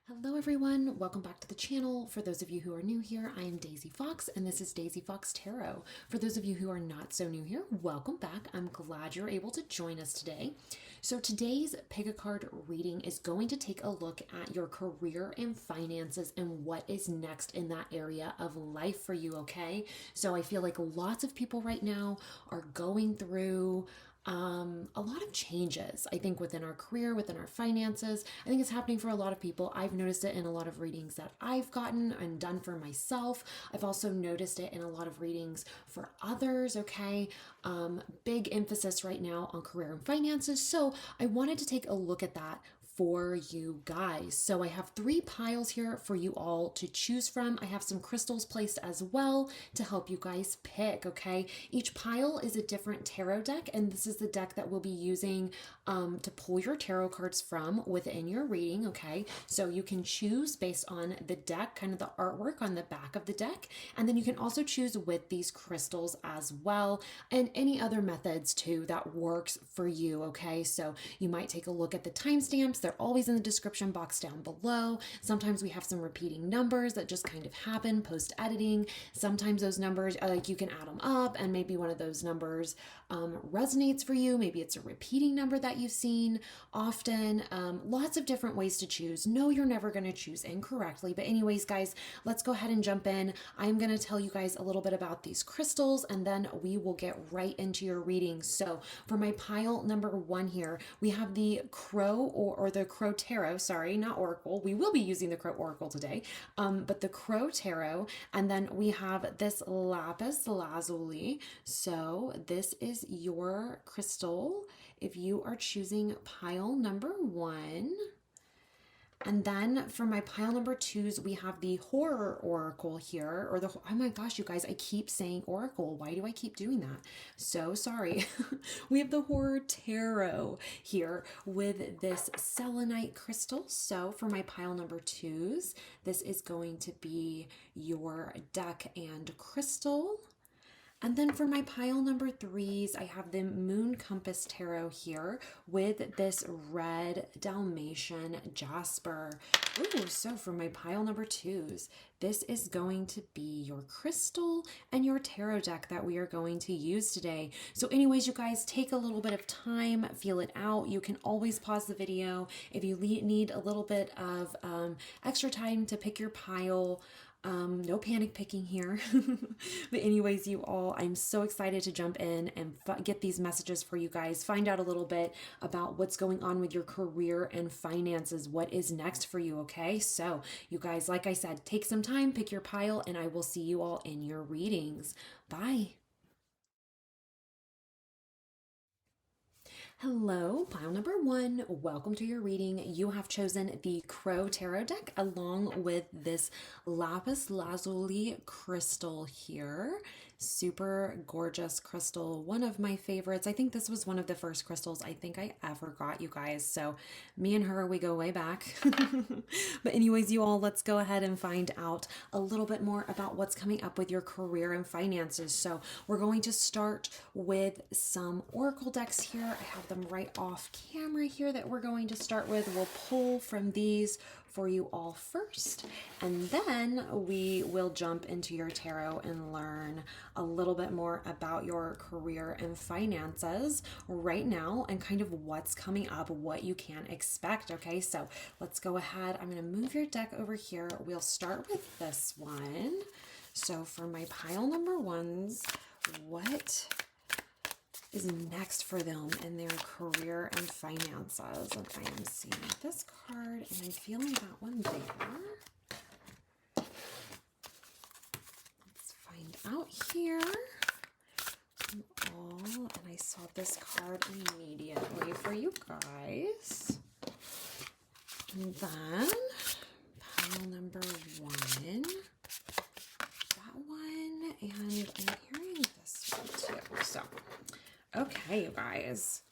Hello everyone, welcome back to the channel. For those of you who are new here, I am Daisy Fox and this is Daisy Fox Tarot. For those of you who are not so new here, welcome back. I'm glad you're able to join us today. So today's pick a card reading is going to take a look at your career and finances and what is next in that area of life for you, okay? So I feel like lots of people right now are going through a lot of changes, I think, within our career, within our finances. I think it's happening for a lot of people. I've noticed it in a lot of readings that I've gotten and done for myself. I've also noticed it in a lot of readings for others, okay? Big emphasis right now on career and finances. So I wanted to take a look at that for you guys. So I have 3 piles here for you all to choose from. I have some crystals placed as well to help you guys pick, okay? Each pile is a different tarot deck, and this is the deck that we'll be using to pull your tarot cards from within your reading, okay? So you can choose based on the deck, kind of the artwork on the back of the deck, and then you can also choose with these crystals as well, and any other methods too that works for you, okay? So you might take a look at the timestamps. They're always in the description box down below. Sometimes we have some repeating numbers that just kind of happen post editing. Sometimes those numbers, like, you can add them up and maybe one of those numbers resonates for you. Maybe it's a repeating number that you've seen often. Lots of different ways to choose. No, you're never going to choose incorrectly. But anyways, guys, let's go ahead and jump in. I'm going to tell you guys a little bit about these crystals and then we will get right into your reading. So for my pile number 1 here, we have the Crow or the Crow Tarot, sorry, not Oracle. We will be using the Crow Oracle today, but the Crow Tarot. And then we have this Lapis Lazuli. So this is your crystal if you are choosing pile number 1. And then for my pile number 2s, we have the Horror Oracle here, or oh my gosh, you guys, I keep saying Oracle. Why do I keep doing that? So sorry. We have the Horror Tarot here with this selenite crystal. So for my pile number 2s, this is going to be your deck and crystal. And then for my pile number 3s, I have the Moon Compass Tarot here with this red Dalmatian Jasper. Ooh, so for my pile number 2s, this is going to be your crystal and your tarot deck that we are going to use today. So anyways, you guys, take a little bit of time, feel it out. You can always pause the video if you need a little bit of extra time to pick your pile. No panic picking here. But anyways, you all, I'm so excited to jump in and get these messages for you guys. Find out a little bit about what's going on with your career and finances. What is next for you, okay? So you guys, like I said, take some time, pick your pile, and I will see you all in your readings. Bye. Hello, pile number 1. Welcome to your reading. You have chosen the Crow Tarot deck along with this Lapis Lazuli crystal here. Super gorgeous crystal. One of my favorites. I think this was one of the first crystals I think I ever got, you guys. So me and her, we go way back. But anyways, you all, let's go ahead and find out a little bit more about what's coming up with your career and finances. So we're going to start with some oracle decks here. I have them right off camera here that we're going to start with. We'll pull from these for you all first, and then we will jump into your tarot and learn a little bit more about your career and finances right now and kind of what's coming up, what you can expect. Okay, so let's go ahead. I'm going to move your deck over here. We'll start with this one. So for my pile number 1s, what is next for them in their career and finances? And I am seeing this card and I'm feeling that one there. Let's find out here. Oh, and I saw this card immediately for you guys. And then pile number 1. That one, and I'm hearing this one too. So okay, you guys,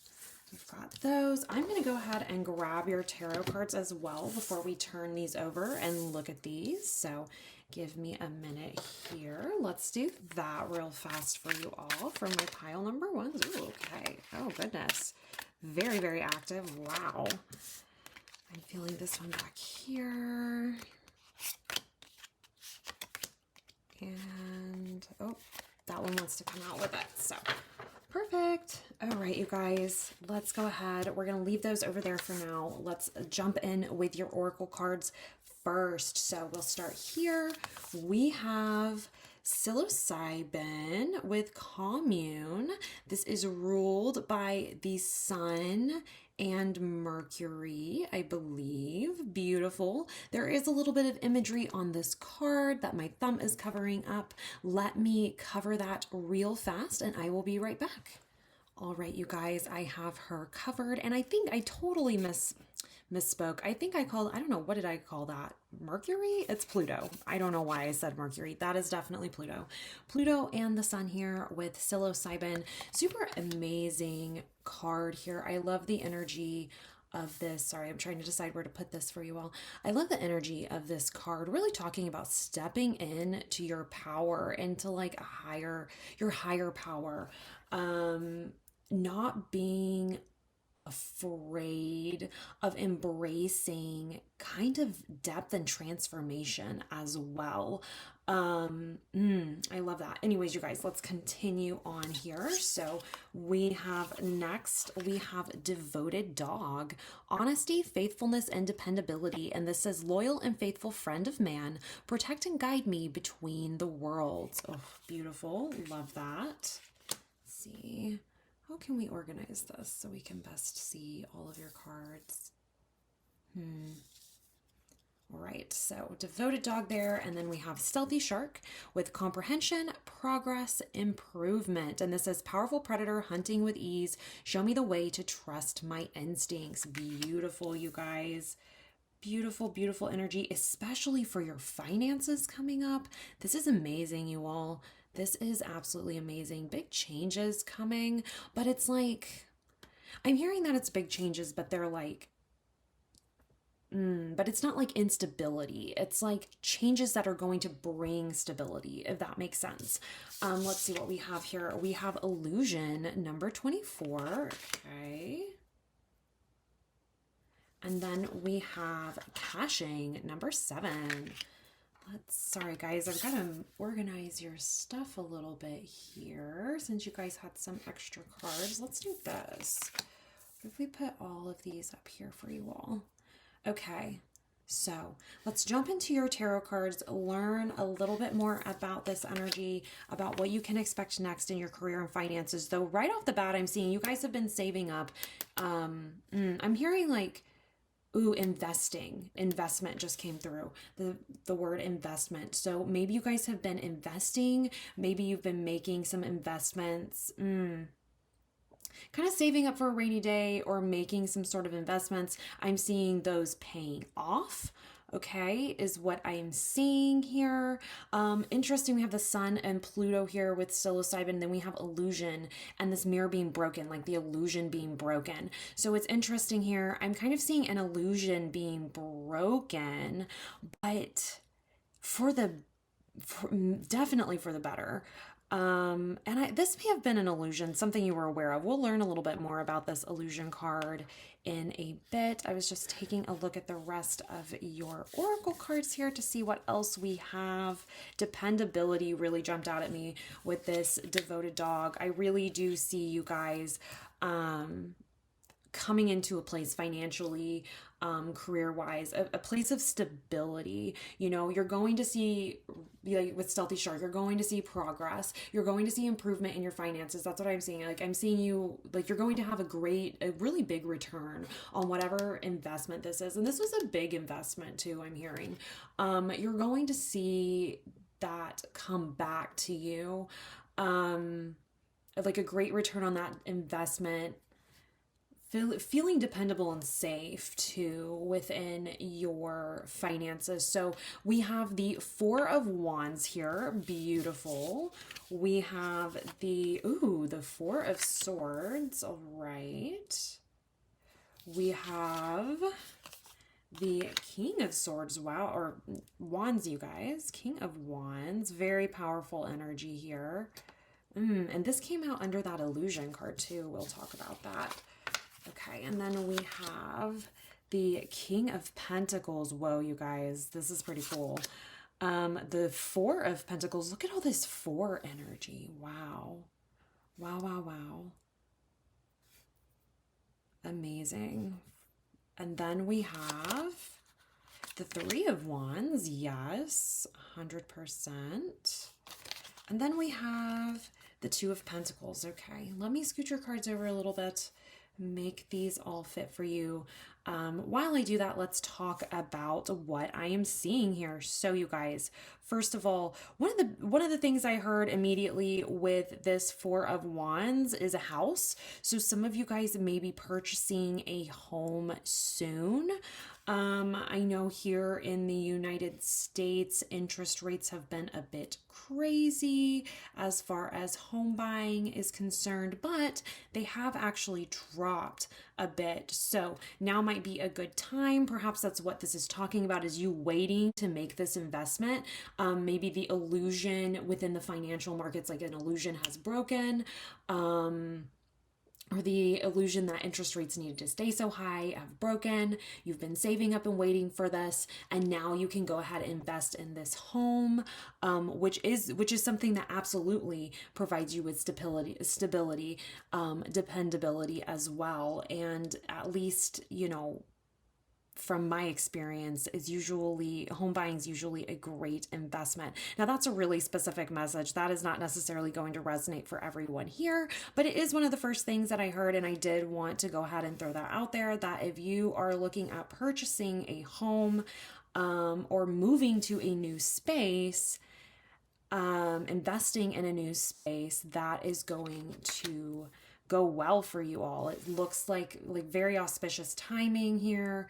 we've got those. I'm going to go ahead and grab your tarot cards as well before we turn these over and look at these. So give me a minute here. Let's do that real fast for you all for my pile number 1s. Ooh, okay. Oh, goodness. Very, very active. Wow. I'm feeling this one back here. one wants to come out with it. So perfect. All right, you guys, let's go ahead. We're going to leave those over there for now. Let's jump in with your oracle cards first. So we'll start here. We have psilocybin with commune. This is ruled by the sun and Mercury, I believe. Beautiful. There is a little bit of imagery on this card that my thumb is covering up. Let me cover that real fast and I will be right back. All right, you guys, I have her covered, and I think I totally misspoke. I think I don't know, what did I call that? Mercury? It's Pluto. I don't know why I said Mercury. That is definitely Pluto. Pluto and the sun here with psilocybin. Super amazing card here. I love the energy of this. Sorry, I'm trying to decide where to put this for you all. I love the energy of this card, really talking about stepping in to your power, into like your higher power. Not being afraid of embracing kind of depth and transformation as well. I love that. Anyways, you guys, let's continue on here. So we have devoted dog, honesty, faithfulness, and dependability. And this says loyal and faithful friend of man, protect and guide me between the worlds. Oh, beautiful. Love that. Let's see. How can we organize this so we can best see all of your cards? All right, so devoted dog there, and then we have stealthy shark with comprehension, progress, improvement. And this says powerful predator hunting with ease. Show me the way to trust my instincts. Beautiful, you guys. Beautiful, beautiful energy, especially for your finances coming up. This is amazing, you all. This is absolutely amazing. Big changes coming, but it's like, I'm hearing that it's big changes, but they're like, but it's not like instability. It's like changes that are going to bring stability, if that makes sense. Let's see what we have here. We have illusion number 24. Okay. And then we have caching number 7. Sorry guys, I've got to organize your stuff a little bit here since you guys had some extra cards. Let's do this. What if we put all of these up here for you all? Okay, so let's jump into your tarot cards, learn a little bit more about this energy, about what you can expect next in your career and finances. Though right off the bat, I'm seeing you guys have been saving up. I'm hearing like, ooh, investment just came through, the word investment. So maybe you guys have been investing, maybe you've been making some investments, kind of saving up for a rainy day or making some sort of investments. I'm seeing those paying off. Okay, is what I am seeing here. Interesting, we have the sun and Pluto here with psilocybin, then we have illusion and this mirror being broken, like the illusion being broken. So it's interesting here. I'm kind of seeing an illusion being broken, but definitely for the better. This may have been an illusion, something you were aware of. We'll learn a little bit more about this illusion card in a bit. I was just taking a look at the rest of your oracle cards here to see what else we have. Dependability really jumped out at me with this devoted dog. I really do see you guys coming into a place financially, career-wise, a place of stability. You know, you're going to see, like with Stealthy Shark, you're going to see progress. You're going to see improvement in your finances. That's what I'm seeing. Like I'm seeing you, like you're going to have a really big return on whatever investment this is. And this was a big investment too, I'm hearing. You're going to see that come back to you. Like a great return on that investment. Feeling dependable and safe too within your finances. So we have the 4 of Wands here. Beautiful. We have the 4 of Swords. All right. We have the King of Swords. Wow. Or Wands, you guys. King of Wands. Very powerful energy here. And this came out under that illusion card too. We'll talk about that. Okay, and then we have the King of Pentacles. Whoa, you guys, this is pretty cool. The Four of Pentacles. Look at all this four energy. Wow. Wow, wow, wow. Amazing. And then we have the Three of Wands. Yes, 100%. And then we have the Two of Pentacles. Okay, let me scoot your cards over a little bit, make these all fit for you. While I do that, let's talk about what I am seeing here. So you guys, first of all, one of the things I heard immediately with this Four of Wands is a house. So some of you guys may be purchasing a home soon. I know here in the United States, interest rates have been a bit crazy as far as home buying is concerned, but they have actually dropped a bit. So now might be a good time. Perhaps that's what this is talking about, is you waiting to make this investment. Maybe the illusion within the financial markets, like an illusion has broken. Or the illusion that interest rates needed to stay so high have broken. You've been saving up and waiting for this, and now you can go ahead and invest in this home, which is something that absolutely provides you with stability, dependability as well. And at least, from my experience, home buying is usually a great investment. Now, that's a really specific message. That is not necessarily going to resonate for everyone here, but it is one of the first things that I heard, and I did want to go ahead and throw that out there, that if you are looking at purchasing a home or moving to a new space, investing in a new space, that is going to go well for you all. It looks like very auspicious timing here.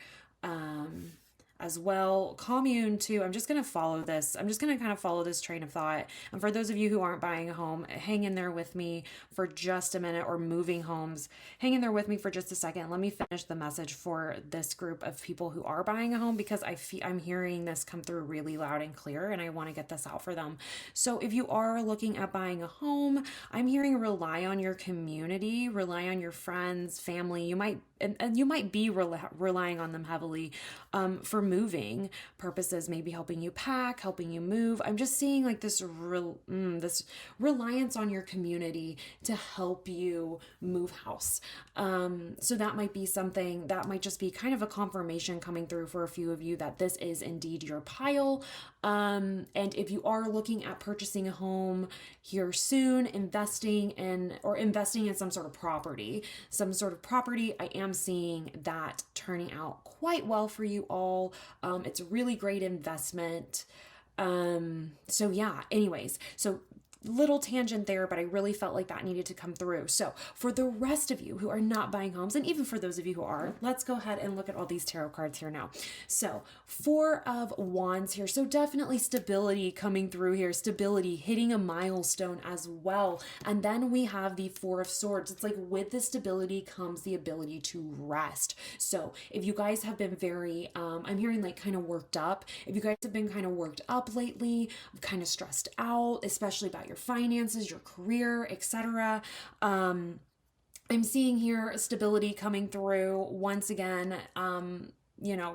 As well. Commune too. I'm just going to follow this. I'm just going to kind of follow this train of thought. And for those of you who aren't buying a home, hang in there with me for just a minute, or moving homes, hang in there with me for just a second. Let me finish the message for this group of people who are buying a home, because I'm hearing this come through really loud and clear, and I want to get this out for them. So if you are looking at buying a home, I'm hearing rely on your community, rely on your friends, family. You might be relying on them heavily for moving purposes, maybe helping you pack, helping you move. I'm just seeing like this reliance on your community to help you move house. So that might be something that might just be kind of a confirmation coming through for a few of you that this is indeed your pile. And if you are looking at purchasing a home here soon, investing in some sort of property, I am seeing that turning out quite well for you all. It's a really great investment. So yeah, anyways, so little tangent there, but I really felt like that needed to come through. So for the rest of you who are not buying homes, and even for those of you who are, let's go ahead and look at all these tarot cards here now. So Four of Wands here. So definitely stability coming through here, stability, hitting a milestone as well. And then we have the Four of Swords. It's like with the stability comes the ability to rest. So if you guys have been very, I'm hearing like kind of worked up. If you guys have been kind of worked up lately, kind of stressed out, especially about your finances, your career, etc. I'm seeing here stability coming through once again.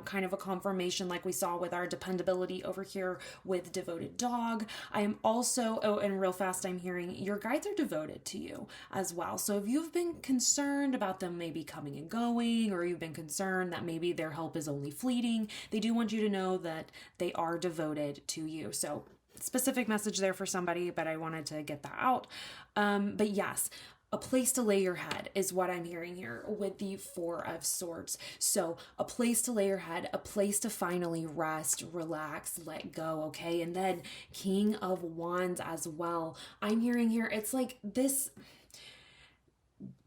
Kind of a confirmation like we saw with our dependability over here with devoted dog. I am also, and real fast, I'm hearing your guides are devoted to you as well. So if you've been concerned about them maybe coming and going, or you've been concerned that maybe their help is only fleeting, they do want you to know that they are devoted to you. So specific message there for somebody, but I wanted to get that out. But yes, a place to lay your head is what I'm hearing here with the Four of Swords. So a place to lay your head, a place to finally rest, relax, let go, okay? And then King of Wands as well. I'm hearing here, it's like this,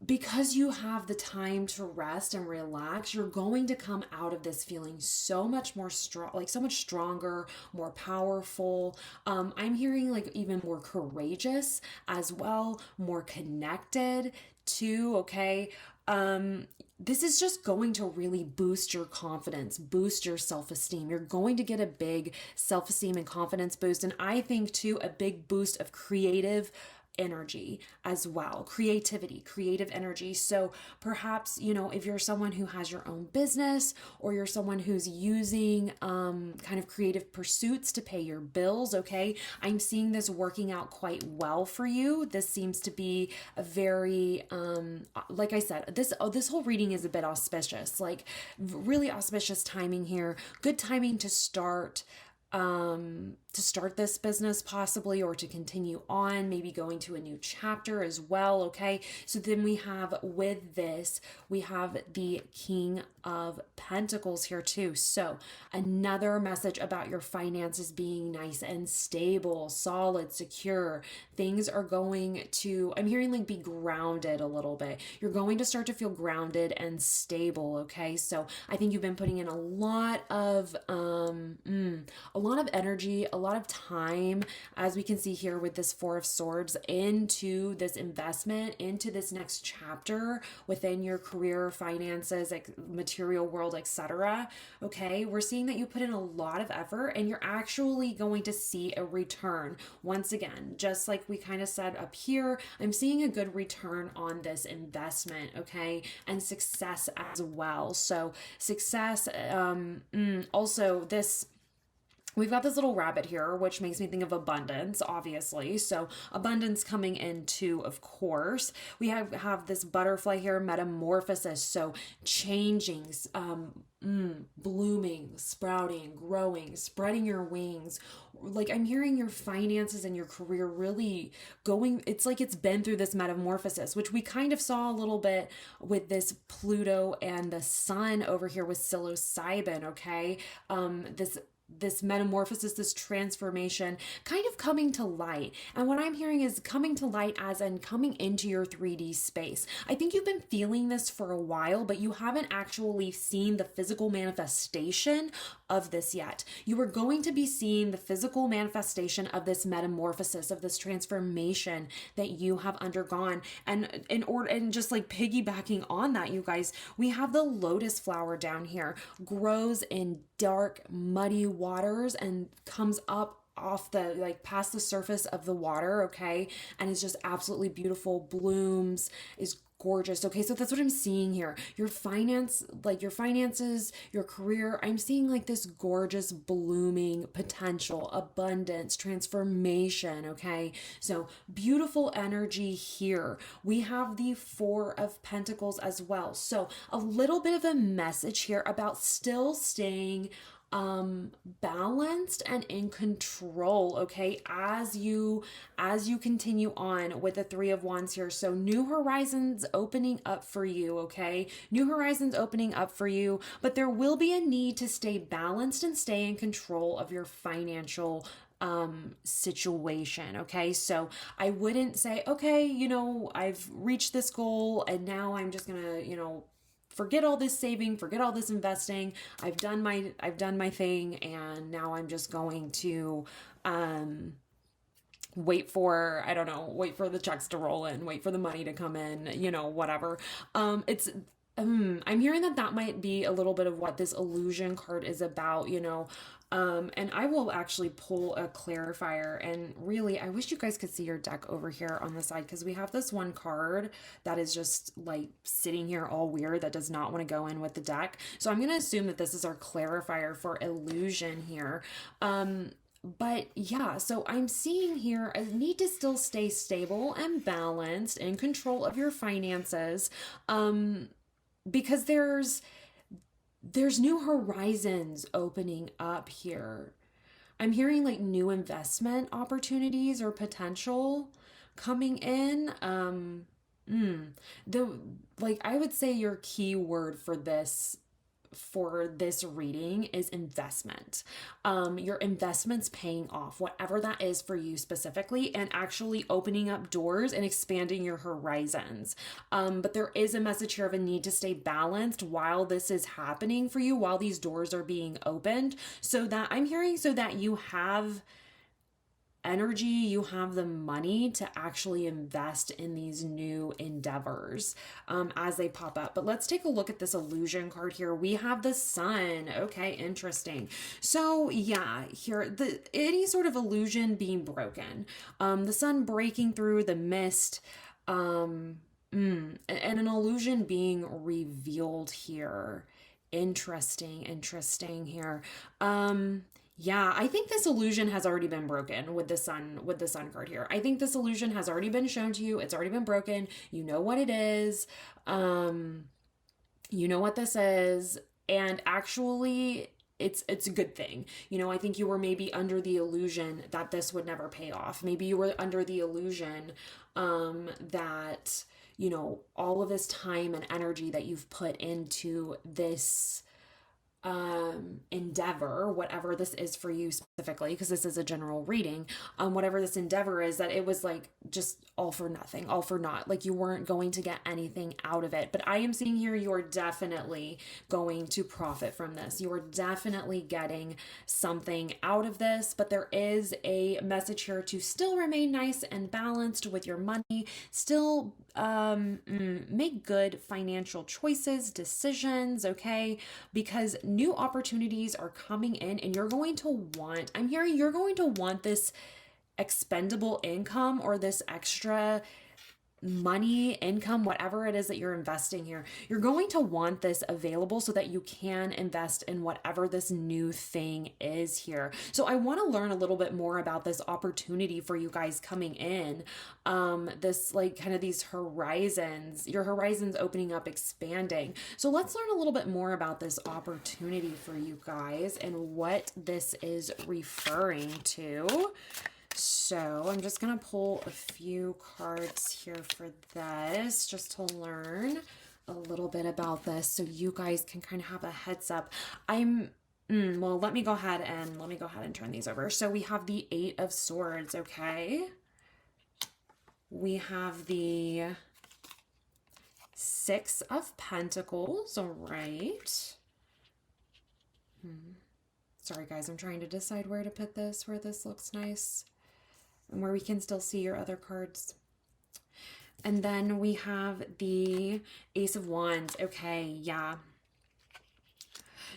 because you have the time to rest and relax, you're going to come out of this feeling so much more strong, like so much stronger, more powerful. I'm hearing like even more courageous as well, more connected too, okay? This is just going to really boost your confidence, boost your self-esteem. You're going to get a big self-esteem and confidence boost. And I think too, a big boost of creative energy as well, creative energy. So perhaps, if you're someone who has your own business, or you're someone who's using kind of creative pursuits to pay your bills, okay, I'm seeing this working out quite well for you. This seems to be a very, like I said, this whole reading is a bit auspicious, like really auspicious timing here. Good timing to start this business possibly, or to continue on, maybe going to a new chapter as well. Okay. So then we have the King of Pentacles here too. So another message about your finances being nice and stable, solid, secure. Things are going to, I'm hearing like be grounded a little bit. You're going to start to feel grounded and stable. Okay. So I think you've been putting in a lot of energy, a lot of time, as we can see here with this Four of Swords, into this investment, into this next chapter within your career, finances, like material world, etc. Okay, we're seeing that you put in a lot of effort, and you're actually going to see a return. Once again, just like we kind of said up here, I'm seeing a good return on this investment, okay, and success as well. So success, also this, we've got this little rabbit here, which makes me think of abundance, obviously. So abundance coming in too, of course. We have this butterfly here, metamorphosis. So changing, blooming, sprouting, growing, spreading your wings. Like I'm hearing your finances and your career really going, it's like it's been through this metamorphosis, which we kind of saw a little bit with this Pluto and the sun over here with psilocybin, okay? This metamorphosis, this transformation kind of coming to light. And what I'm hearing is coming to light as in coming into your 3D space. I think you've been feeling this for a while, but you haven't actually seen the physical manifestation of this yet. You are going to be seeing the physical manifestation of this metamorphosis, of this transformation that you have undergone. And just like piggybacking on that, you guys, we have the lotus flower down here, grows in dark, muddy waters and comes up off the, like past the surface of the water, okay, and is just absolutely beautiful, blooms, is gorgeous. Okay, so that's what I'm seeing here. Your finances, your career, I'm seeing like this gorgeous blooming potential, abundance, transformation. Okay, so beautiful energy here. We have the Four of Pentacles as well. So a little bit of a message here about still staying balanced and in control, okay, as you continue on with the Three of Wands here. So new horizons opening up for you, okay, new horizons opening up for you, but there will be a need to stay balanced and stay in control of your financial situation. Okay, so I wouldn't say, okay, I've reached this goal and now I'm just gonna, forget all this saving, forget all this investing. I've done my thing, and now I'm just going to wait for the checks to roll in, wait for the money to come in, whatever. I'm hearing that might be a little bit of what this illusion card is about, and I will actually pull a clarifier, and really, I wish you guys could see your deck over here on the side, because we have this one card that is just like sitting here all weird that does not want to go in with the deck. So I'm going to assume that this is our clarifier for illusion here. But yeah, so I'm seeing here a need to still stay stable and balanced, in control of your finances, because there's new horizons opening up here. I'm hearing like new investment opportunities or potential coming in. I would say your key word for this reading is investment. Your investment's paying off, whatever that is for you specifically, and actually opening up doors and expanding your horizons. But there is a message here of a need to stay balanced while this is happening for you, while these doors are being opened, so that I'm hearing, so that you have energy, you have the money to actually invest in these new endeavors as they pop up. But let's take a look at this illusion card here. We have the sun. Okay, interesting. So yeah, here any sort of illusion being broken, the sun breaking through the mist, and an illusion being revealed here. Interesting here. Yeah, I think this illusion has already been broken with the sun card here. I think this illusion has already been shown to you. It's already been broken. You know what it is. You know what this is. And actually it's a good thing. I think you were maybe under the illusion that this would never pay off. Maybe you were under the illusion that all of this time and energy that you've put into this endeavor, whatever this is for you specifically, because this is a general reading, whatever this endeavor is, that it was like just all for nothing, all for naught. Like you weren't going to get anything out of it. But I am seeing here you're definitely going to profit from this. You are definitely getting something out of this, but there is a message here to still remain nice and balanced with your money, still make good financial choices, decisions, okay? Because new opportunities are coming in and I'm hearing you're going to want this expendable income or this extra money, income, whatever it is that you're investing here. You're going to want this available so that you can invest in whatever this new thing is here. So I want to learn a little bit more about this opportunity for you guys coming in. This like kind of these horizons, your horizons opening up, expanding. So let's learn a little bit more about this opportunity for you guys and what this is referring to. So I'm just going to pull a few cards here for this, just to learn a little bit about this so you guys can kind of have a heads up. Well, let me go ahead and turn these over. So we have the 8 of Swords, okay? We have the 6 of Pentacles, all right. Sorry guys, I'm trying to decide where to put this, where this looks nice and where we can still see your other cards. And then we have the Ace of Wands. Okay, yeah.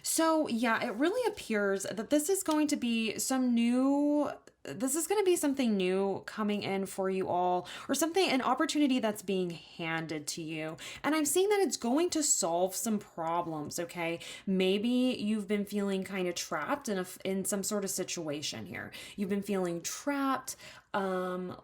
So yeah, it really appears that this is going to be something new coming in for you all, or an opportunity that's being handed to you. And I'm seeing that it's going to solve some problems, okay? Maybe you've been feeling kind of trapped in some sort of situation here. You've been feeling trapped, and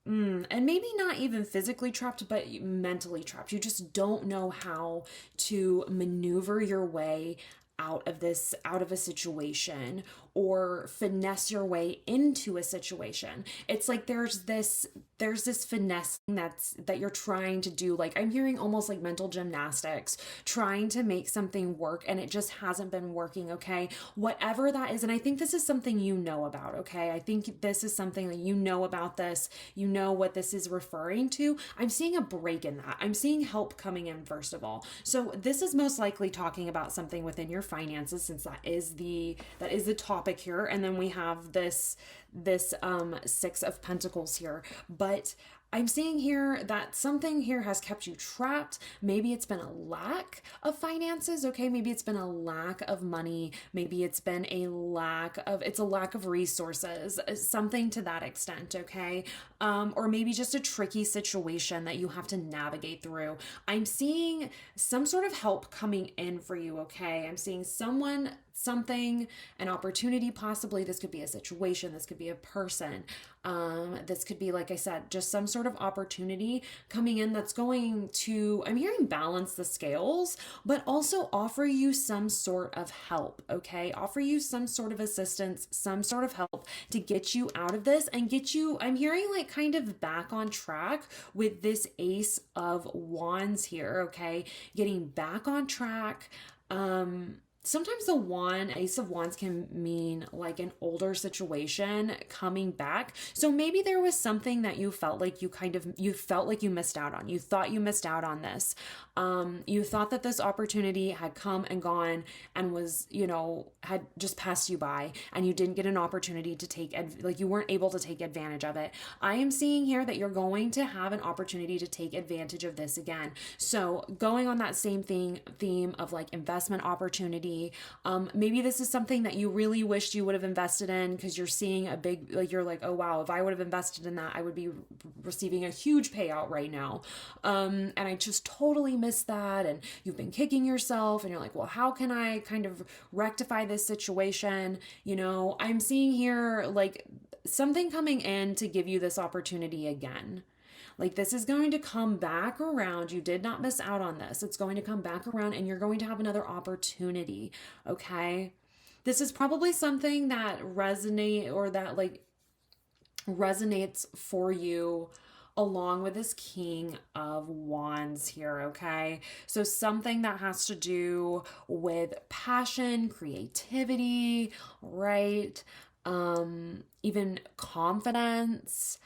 maybe not even physically trapped, but mentally trapped. You just don't know how to maneuver your way out of a situation, or finesse your way into a situation. It's like there's this finesse that you're trying to do. Like I'm hearing almost like mental gymnastics, trying to make something work, and it just hasn't been working, okay? Whatever that is, and I think this is something you know about, okay? I think this is something that you know about this. You know what this is referring to. I'm seeing a break in that. I'm seeing help coming in, first of all. So this is most likely talking about something within your finances, since that is the topic here. And then we have this 6 of Pentacles here. But I'm seeing here that something here has kept you trapped. Maybe it's been a lack of finances, okay? Maybe it's been a lack of money. Maybe it's been a lack of resources, something to that extent, okay? Or maybe just a tricky situation that you have to navigate through. I'm seeing some sort of help coming in for you, okay? I'm seeing something, an opportunity possibly. This could be a situation. This could be a person. This could be, like I said, just some sort of opportunity coming in that's going to, I'm hearing, balance the scales, but also offer you some sort of help, okay? Offer you some sort of assistance, some sort of help to get you out of this and get you, I'm hearing, like kind of back on track with this Ace of Wands here, okay? Getting back on track, sometimes Ace of Wands can mean like an older situation coming back. So maybe there was something that you felt like you felt like you missed out on. You thought you missed out on this. You thought that this opportunity had come and gone and was, had just passed you by, and you didn't get an opportunity to like you weren't able to take advantage of it. I am seeing here that you're going to have an opportunity to take advantage of this again. So going on that same theme of like investment opportunity, maybe this is something that you really wished you would have invested in because you're seeing a big, like you're like, oh wow, if I would have invested in that, I would be receiving a huge payout right now. And I just totally missed that. And you've been kicking yourself and you're like, well, how can I kind of rectify this situation? I'm seeing here like something coming in to give you this opportunity again. Like this is going to come back around. You did not miss out on this. It's going to come back around and you're going to have another opportunity. Okay. This is probably something that resonates for you along with this King of Wands here, okay? So something that has to do with passion, creativity, right? Even confidence,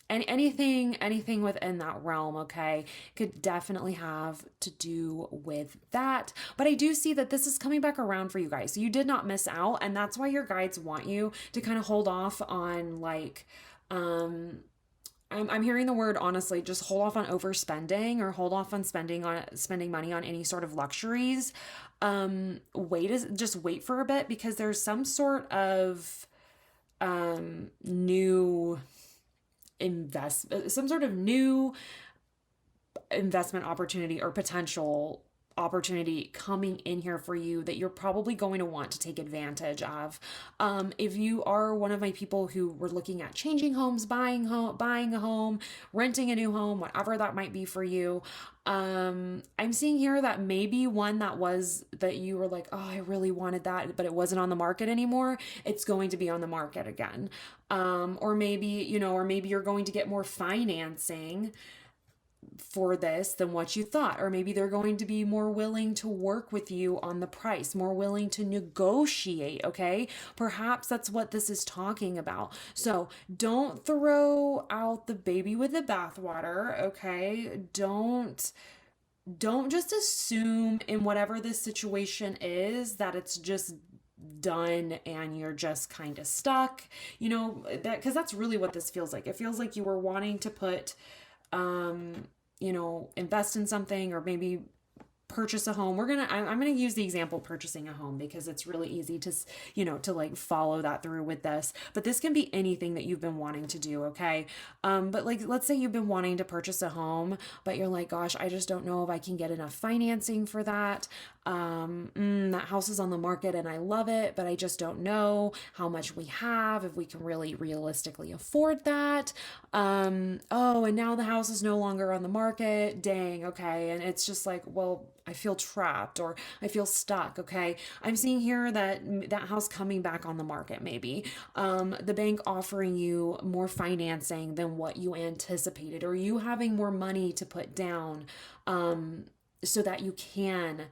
anything within that realm, okay, could definitely have to do with that. But I do see that this is coming back around for you guys. So you did not miss out, and that's why your guides want you to kind of hold off on like, I'm hearing the word, honestly, just hold off on overspending or hold off on spending money on any sort of luxuries. Wait for a bit because there's some sort of new investment opportunity or potential opportunity coming in here for you that you're probably going to want to take advantage of. If you are one of my people who were looking at changing homes, buying a home, renting a new home, whatever that might be for you, I'm seeing here that maybe one that you were like, oh, I really wanted that, but it wasn't on the market anymore. It's going to be on the market again. Or maybe you're going to get more financing for this than what you thought, or maybe they're going to be more willing to work with you on the price, more willing to negotiate, okay? Perhaps that's what this is talking about. So don't throw out the baby with the bathwater, okay? Don't just assume in whatever this situation is that it's just done and you're just kind of stuck, that, because that's really what this feels like. It feels like you were wanting to put invest in something or maybe purchase a home. I'm going to use the example purchasing a home because it's really easy to, to like follow that through with this, but this can be anything that you've been wanting to do. Okay. But like, let's say you've been wanting to purchase a home, but you're like, gosh, I just don't know if I can get enough financing for that. That house is on the market and I love it, but I just don't know how much we have, if we can really realistically afford that. And now the house is no longer on the market. Dang. Okay. And it's just like, well, I feel trapped or I feel stuck. Okay. I'm seeing here that house coming back on the market, maybe, the bank offering you more financing than what you anticipated, or you having more money to put down, so that you can,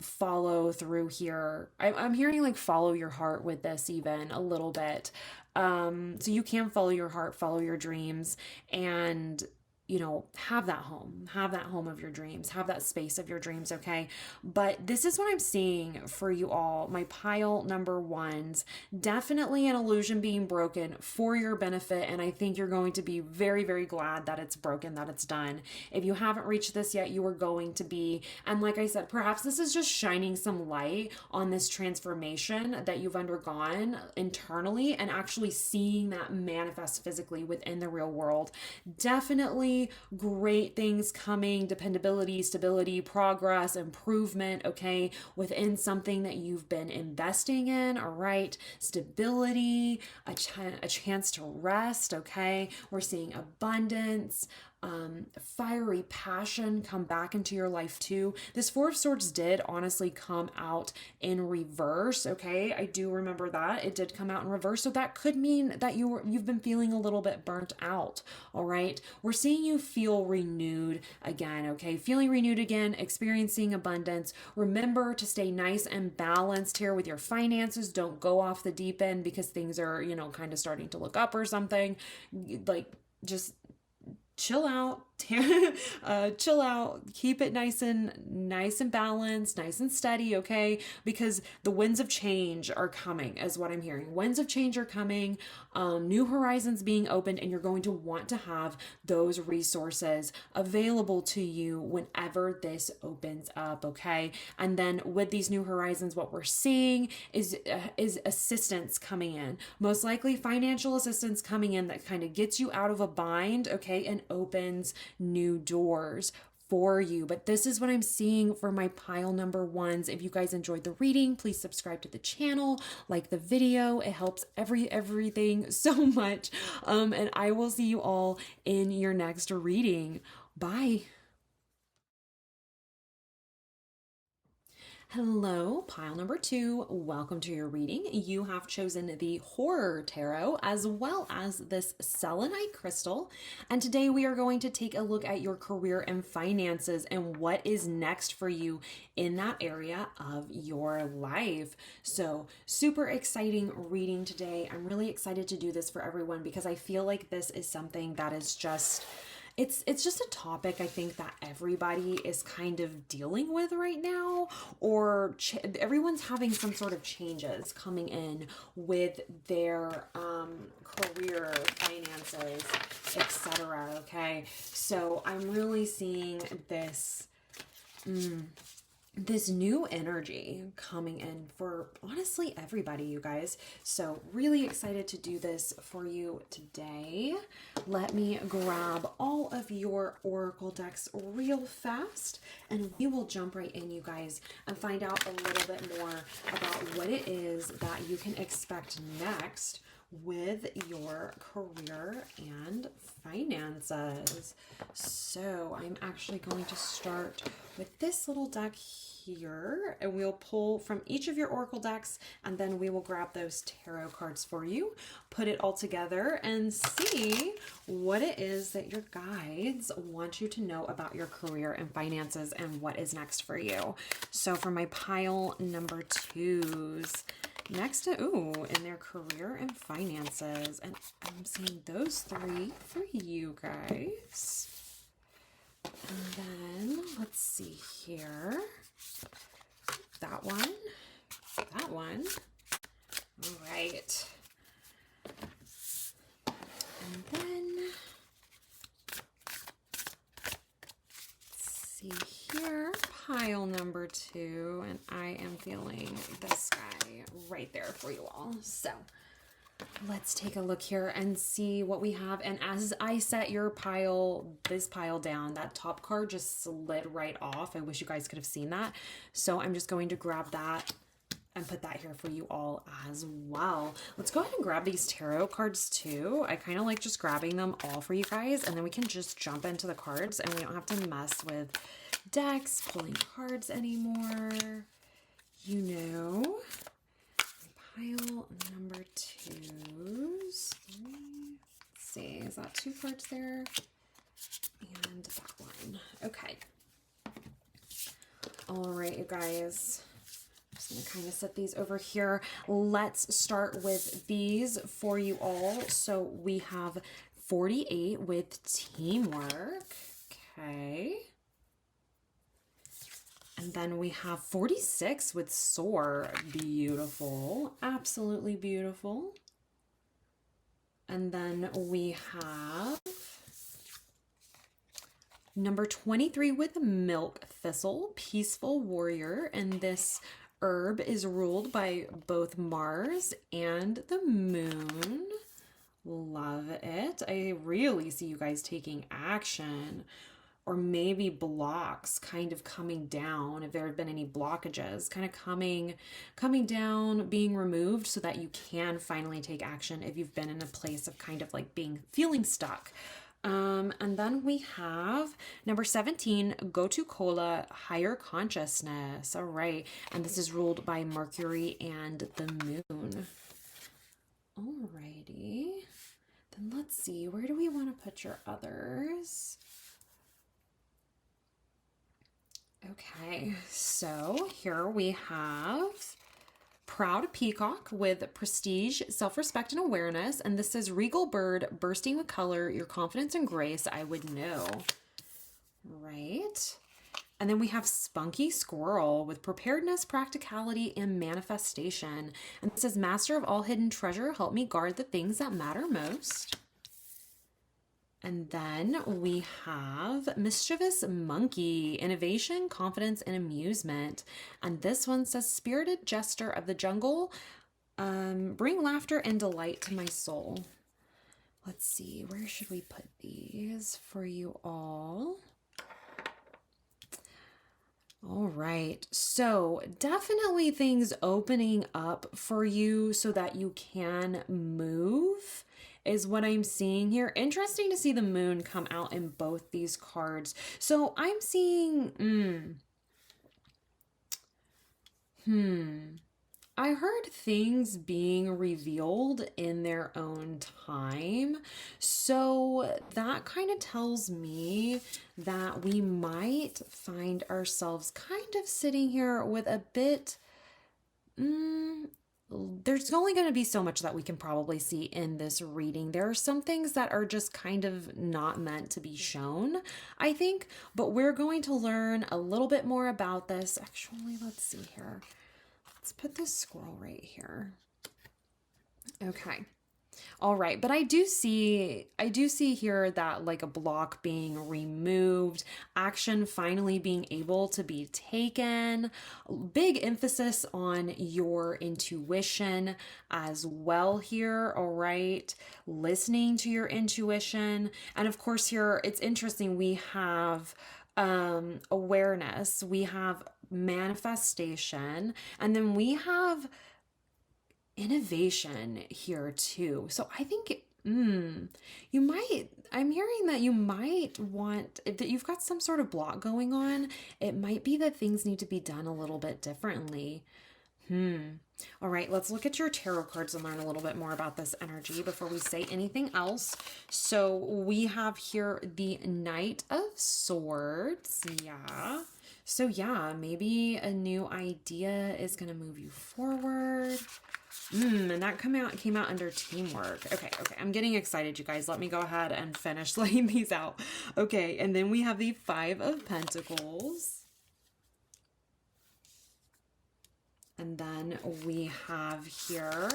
follow through here. I'm hearing like follow your heart with this even a little bit. So you can follow your heart, follow your dreams, and have that home of your dreams, have that space of your dreams. Okay. But this is what I'm seeing for you all. My pile number ones, definitely an illusion being broken for your benefit. And I think you're going to be very, very glad that it's broken, that it's done. If you haven't reached this yet, you are going to be. And like I said, perhaps this is just shining some light on this transformation that you've undergone internally and actually seeing that manifest physically within the real world. Definitely great things coming, dependability, stability, progress, improvement, okay, within something that you've been investing in, all right, stability, a chance to rest, okay, we're seeing abundance, fiery passion come back into your life too. This Four of Swords did honestly come out in reverse. Okay, I do remember that it did come out in reverse, so that could mean that you've been feeling a little bit burnt out. All right, we're seeing you feel renewed again. Okay, feeling renewed again, experiencing abundance. Remember to stay nice and balanced here with your finances. Don't go off the deep end because things are, kind of starting to look up or something. Like, just chill out, chill out, keep it nice and balanced, nice and steady. Okay. Because the winds of change are coming is what I'm hearing. Winds of change are coming, new horizons being opened, and you're going to want to have those resources available to you whenever this opens up. Okay. And then with these new horizons, what we're seeing is assistance coming in, most likely financial assistance coming in that kind of gets you out of a bind. Okay. And opens new doors for you. But this is what I'm seeing for my pile number ones. If you guys enjoyed the reading, please subscribe to the channel, like the video. It helps everything so much. And I will see you all in your next reading. Bye. Hello, pile number 2. Welcome to your reading. You have chosen the Horror Tarot as well as this selenite crystal. And today we are going to take a look at your career and finances and what is next for you in that area of your life. So super exciting reading today. I'm really excited to do this for everyone because I feel like this is something that is just... It's just a topic I think that everybody is kind of dealing with right now, or everyone's having some sort of changes coming in with their career, finances, etc. Okay, so I'm really seeing this this new energy coming in for honestly everybody, you guys. So really excited to do this for you today. Let me grab all of your oracle decks real fast and we will jump right in, you guys, and find out a little bit more about what it is that you can expect next with your career and finances. So I'm actually going to start with this little deck here, and we'll pull from each of your oracle decks, and then we will grab those tarot cards for you, put it all together, and see what it is that your guides want you to know about your career and finances and what is next for you. So for my pile number 2s, next to, in their career and finances. And I'm seeing those 3 for you guys. And then let's see here. That one. All right. And then let's see here. Pile number 2, and I am feeling this guy right there for you all. So let's take a look here and see what we have. And as I set your this pile down, that top card just slid right off. I wish you guys could have seen that. So I'm just going to grab that and put that here for you all as well. Let's go ahead and grab these tarot cards too. I kind of like just grabbing them all for you guys, and then we can just jump into the cards and we don't have to mess with decks, pulling cards anymore. Pile number 2s. Let's see, is that 2 cards there? And that one. Okay. All right, you guys. I'm just going to kind of set these over here. Let's start with these for you all. So we have 48 with teamwork. Okay. And then we have 46 with soar. Beautiful. Absolutely beautiful. And then we have number 23 with milk thistle, peaceful warrior. And this herb is ruled by both Mars and the moon. Love it. I really see you guys taking action. Or maybe blocks kind of coming down, if there have been any blockages, kind of coming down, being removed so that you can finally take action if you've been in a place of kind of like feeling stuck. And then we have number 17, Go to Cola, Higher Consciousness. All right. And this is ruled by Mercury and the moon. Alrighty. Then let's see, where do we want to put your others? Okay, so here we have Proud Peacock with Prestige, Self-Respect, and Awareness. And this says Regal Bird, bursting with color, your confidence and grace, I would know. Right. And then we have Spunky Squirrel with Preparedness, Practicality, and Manifestation. And this says Master of all hidden treasure, help me guard the things that matter most. And then we have Mischievous Monkey, Innovation, Confidence, and Amusement. And this one says Spirited Jester of the Jungle, bring laughter and delight to my soul. Let's see, where should we put these for you all? All right, so definitely things opening up for you so that you can move is what I'm seeing here. Interesting to see the moon come out in both these cards. So I'm seeing, I heard things being revealed in their own time. So that kind of tells me that we might find ourselves kind of sitting here with a bit, there's only going to be so much that we can probably see in this reading. There are some things that are just kind of not meant to be shown, I think, but we're going to learn a little bit more about this. Actually, let's see here. Let's put this squirrel right here. Okay. All right, but I do see here that like a block being removed, action finally being able to be taken, big emphasis on your intuition as well here, all right? Listening to your intuition. And of course here, it's interesting, we have awareness, we have manifestation, and then we have innovation here too. So I think you might, I'm hearing that you might want, if that you've got some sort of block going on, it might be that things need to be done a little bit differently. All right, let's look at your tarot cards and learn a little bit more about this energy before we say anything else. So we have here the Knight of Swords. Yeah. So yeah, maybe a new idea is going to move you forward. And that came out under teamwork. Okay. I'm getting excited, you guys. Let me go ahead and finish laying these out. Okay, and then we have the Five of Pentacles. And then we have here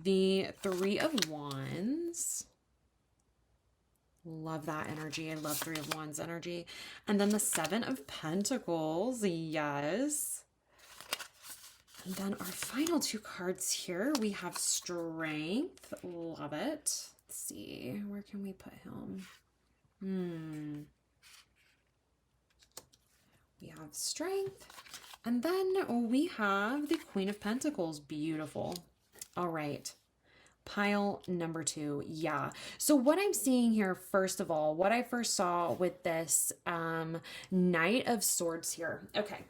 the Three of Wands. Love that energy. I love Three of Wands energy. And then the Seven of Pentacles. Yes. And then our final two cards here, we have Strength. Love it. Let's see. Where can we put him? We have Strength. And then we have the Queen of Pentacles. Beautiful. All right. Pile number 2. Yeah. So what I'm seeing here, first of all, what I first saw with this Knight of Swords here. Okay.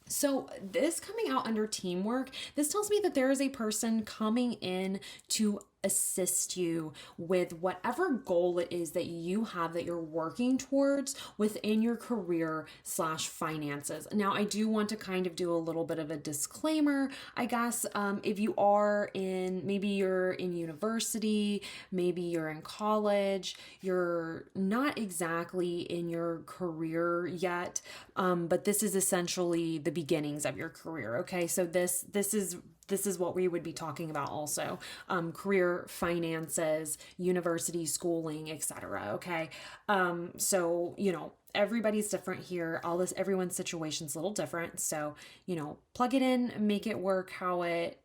So this coming out under teamwork, this tells me that there is a person coming in to assist you with whatever goal it is that you have that you're working towards within your career / finances. Now, I do want to kind of do a little bit of a disclaimer, I guess. If you are maybe you're in university, maybe you're in college, you're not exactly in your career yet, but this is essentially the beginnings of your career. Okay, so this is what we would be talking about also. Career, finances, university, schooling, etc. Okay. So, everybody's different here. Everyone's situation's a little different. So, plug it in, make it work how it,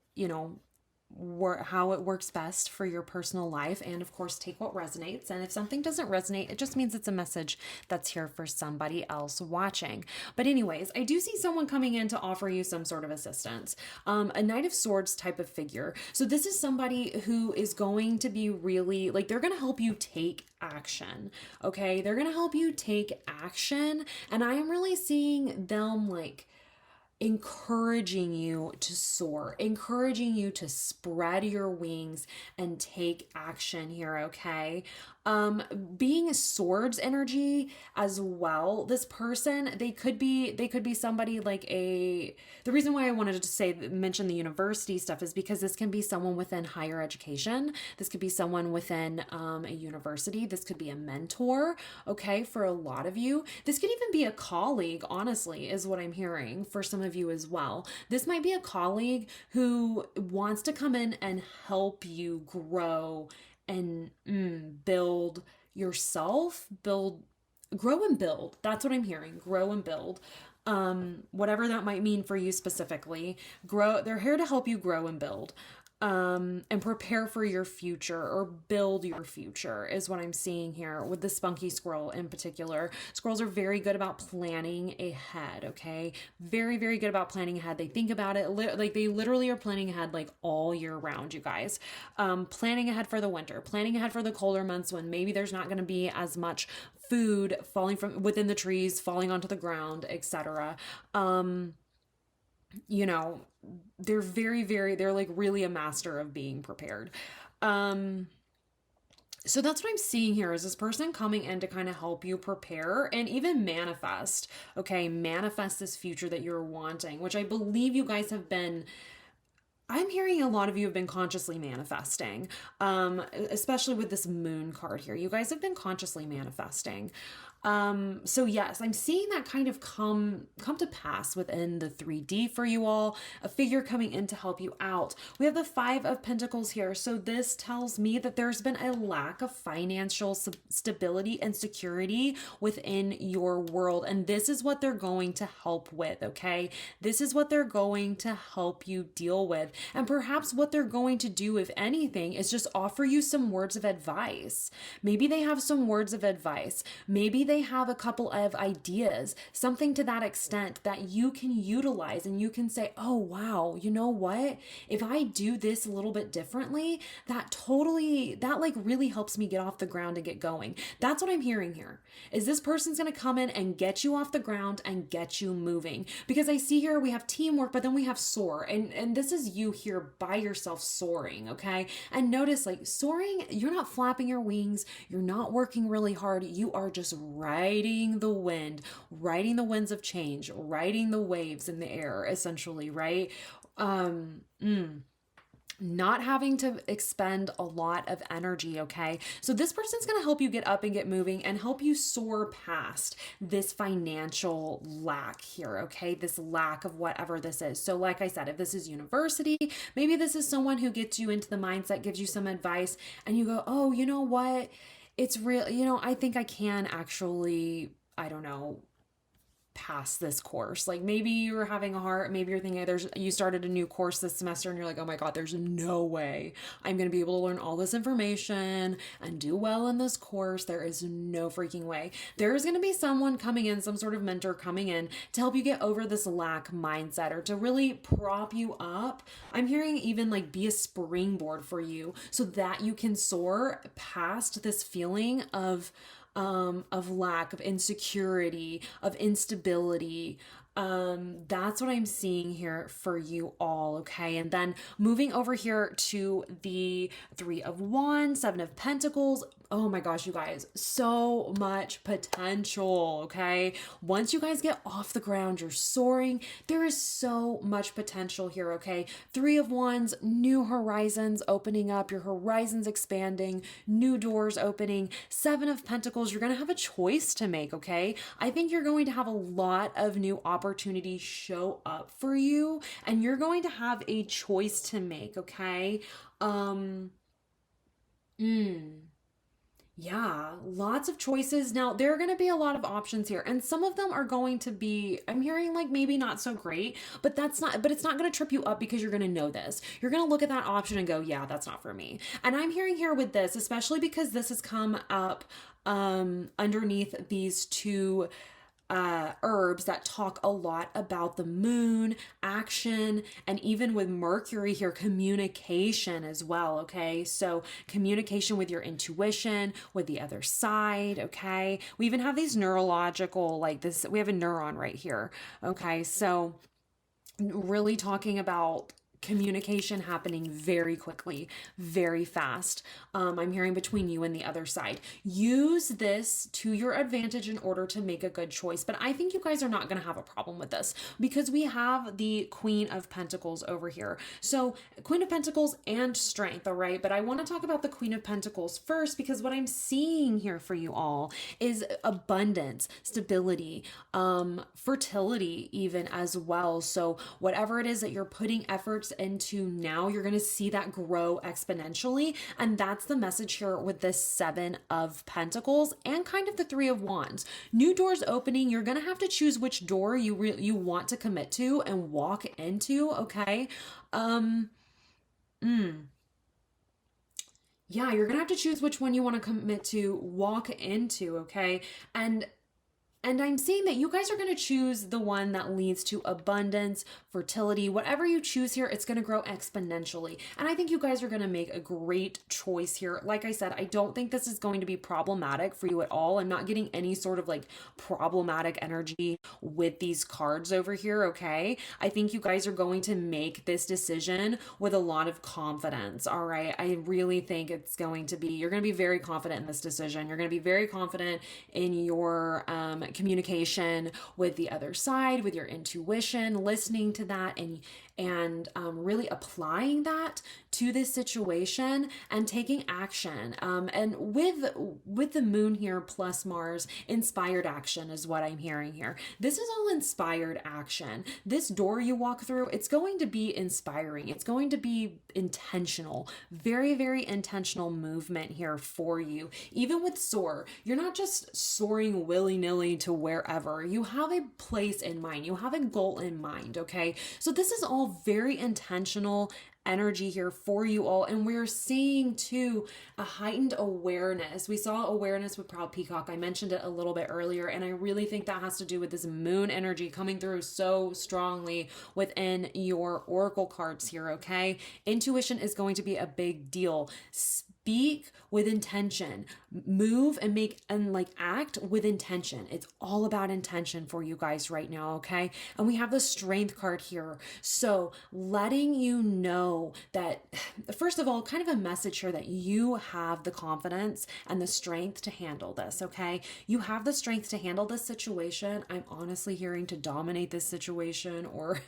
how it works best for your personal life, and of course take what resonates. And if something doesn't resonate, it just means it's a message that's here for somebody else watching. But anyways, I do see someone coming in to offer you some sort of assistance, a Knight of Swords type of figure. So this is somebody who is going to be really like, they're going to help you take action. Okay, they're going to help you take action, and I am really seeing them like encouraging you to soar, encouraging you to spread your wings and take action here, okay? Being a swords energy as well. This person, they could be somebody like the reason why I wanted to mention the university stuff is because this can be someone within higher education. This could be someone within a university. This could be a mentor, okay, for a lot of you. This could even be a colleague, honestly, is what I'm hearing for some of you as well. This might be a colleague who wants to come in and help you grow and build yourself, grow and build. That's what I'm hearing. Grow and build. Whatever that might mean for you specifically. They're here to help you grow and build. And prepare for your future, or build your future, is what I'm seeing here with the spunky squirrel in particular. Squirrels are very good about planning ahead, okay? Very, very good about planning ahead. They think about it, like they literally are planning ahead like all year round, you guys. Planning ahead for the winter, planning ahead for the colder months when maybe there's not going to be as much food falling from within the trees, falling onto the ground, etc. You know, they're they're like really a master of being prepared. So that's what I'm seeing here, is this person coming in to kind of help you prepare and even manifest, okay? Manifest this future that you're wanting, which I believe you guys have been. I'm hearing a lot of you have been consciously manifesting, especially with this moon card here. You guys have been consciously manifesting. So yes, I'm seeing that kind of come to pass within the 3D for you all, a figure coming in to help you out. We have the 5 of Pentacles here. So this tells me that there's been a lack of financial stability and security within your world. And this is what they're going to help with, okay? This is what they're going to help you deal with. And perhaps what they're going to do, if anything, is just offer you some words of advice. Maybe they have some words of advice. Maybe they have a couple of ideas, something to that extent that you can utilize, and you can say, oh, wow, you know what? If I do this a little bit differently, that like really helps me get off the ground and get going. That's what I'm hearing here, is this person's going to come in and get you off the ground and get you moving. Because I see here we have teamwork, but then we have soar. And this is you here by yourself soaring, okay? And notice, like, soaring, you're not flapping your wings. You're not working really hard. You are just riding the wind, riding the winds of change, riding the waves in the air, essentially, right? Not having to expend a lot of energy, okay? So this person's going to help you get up and get moving and help you soar past this financial lack here, okay? This lack of whatever this is. So like I said, if this is university, maybe this is someone who gets you into the mindset, gives you some advice, and you go, oh, you know what? It's real, I think I can actually, I don't know, pass this course. Like maybe you're having a heart, maybe you're thinking you started a new course this semester and you're like, oh my God, there's no way I'm going to be able to learn all this information and do well in this course. There is no freaking way. There's going to be someone coming in, some sort of mentor coming in to help you get over this lack mindset, or to really prop you up. I'm hearing even like be a springboard for you so that you can soar past this feeling of lack, of insecurity, of instability. That's what I'm seeing here for you all, okay? And then moving over here to the 3 of Wands, 7 of Pentacles. Oh my gosh, you guys, so much potential, okay? Once you guys get off the ground, you're soaring. There is so much potential here, okay? 3 of Wands, new horizons opening up, your horizons expanding, new doors opening. 7 of Pentacles, you're going to have a choice to make, okay? I think you're going to have a lot of new opportunities show up for you, and you're going to have a choice to make, okay? Yeah, lots of choices. Now, there are going to be a lot of options here, and some of them are going to be, I'm hearing like maybe not so great, but it's not going to trip you up because you're going to know this. You're going to look at that option and go, yeah, that's not for me. And I'm hearing here with this, especially because this has come up underneath these two herbs that talk a lot about the moon, action, and even with Mercury here, communication as well. Okay, so communication with your intuition, with the other side. Okay, we even have these neurological, like this, we have a neuron right here. Okay, so really talking about communication happening very quickly, very fast. I'm hearing between you and the other side. Use this to your advantage in order to make a good choice. But I think you guys are not going to have a problem with this because we have the Queen of Pentacles over here. So, Queen of Pentacles and strength, all right? But I want to talk about the Queen of Pentacles first because what I'm seeing here for you all is abundance, stability, fertility, even as well. So, whatever it is that you're putting efforts into now, you're going to see that grow exponentially. And that's the message here with this Seven of Pentacles and kind of the Three of Wands. New doors opening. You're going to have to choose which door you want to commit to and walk into. Okay. Um, mm, yeah, you're going to have to choose which one you want to commit to, walk into. Okay. And I'm seeing that you guys are going to choose the one that leads to abundance, fertility, whatever you choose here, it's going to grow exponentially. And I think you guys are going to make a great choice here. Like I said, I don't think this is going to be problematic for you at all. I'm not getting any sort of like problematic energy with these cards over here, okay? I think you guys are going to make this decision with a lot of confidence, all right? I really think it's going to be, you're going to be very confident in this decision. You're going to be very confident in your communication with the other side, with your intuition, listening to that and really applying that to this situation and taking action. And with the moon here plus Mars, inspired action is what I'm hearing here. This is all inspired action. This door you walk through, it's going to be inspiring. It's going to be intentional, very, very intentional movement here for you. Even with soar, you're not just soaring willy-nilly to wherever. You have a place in mind. You have a goal in mind, okay? So this is all very intentional energy here for you all, and we're seeing too a heightened awareness. We saw awareness with Proud Peacock. I mentioned it a little bit earlier, and I really think that has to do with this moon energy coming through so strongly within your oracle cards here. Okay, intuition is going to be a big deal. Speak with intention, move and make and like act with intention. It's all about intention for you guys right now, okay? And we have the strength card here. So letting you know that, first of all, kind of a message here that you have the confidence and the strength to handle this, okay? You have the strength to handle this situation. I'm honestly hearing to dominate this situation, or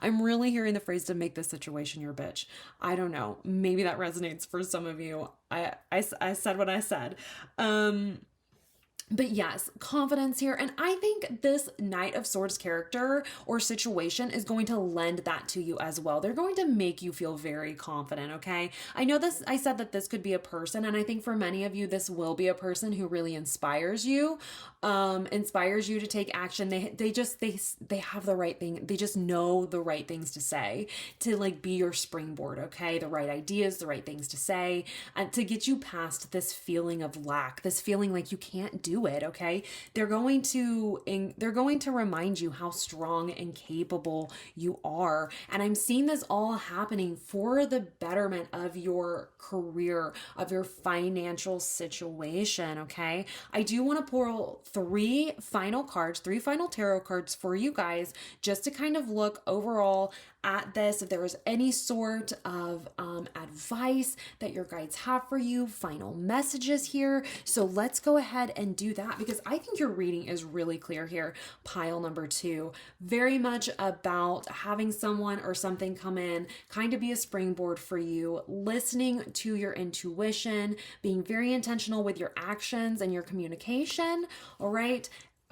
I'm really hearing the phrase to make this situation your bitch. I don't know. Maybe that resonates for some of you. I said what I said. But yes, confidence here. And I think this Knight of Swords character or situation is going to lend that to you as well. They're going to make you feel very confident, okay? I know this, I said that this could be a person, and I think for many of you, this will be a person who really inspires you to take action. They have the right thing. They just know the right things to say to like be your springboard, okay? The right ideas, the right things to say, and to get you past this feeling of lack, this feeling like you can't do it, okay? They're going to remind you how strong and capable you are. And I'm seeing this all happening for the betterment of your career, of your financial situation, okay? I do want to pull three final tarot cards for you guys just to kind of look overall at this, if there was any sort of advice that your guides have for you, final messages here. So let's go ahead and do that, because I think your reading is really clear here. Pile number 2, very much about having someone or something come in, kind of be a springboard for you, listening to your intuition, being very intentional with your actions and your communication, all right?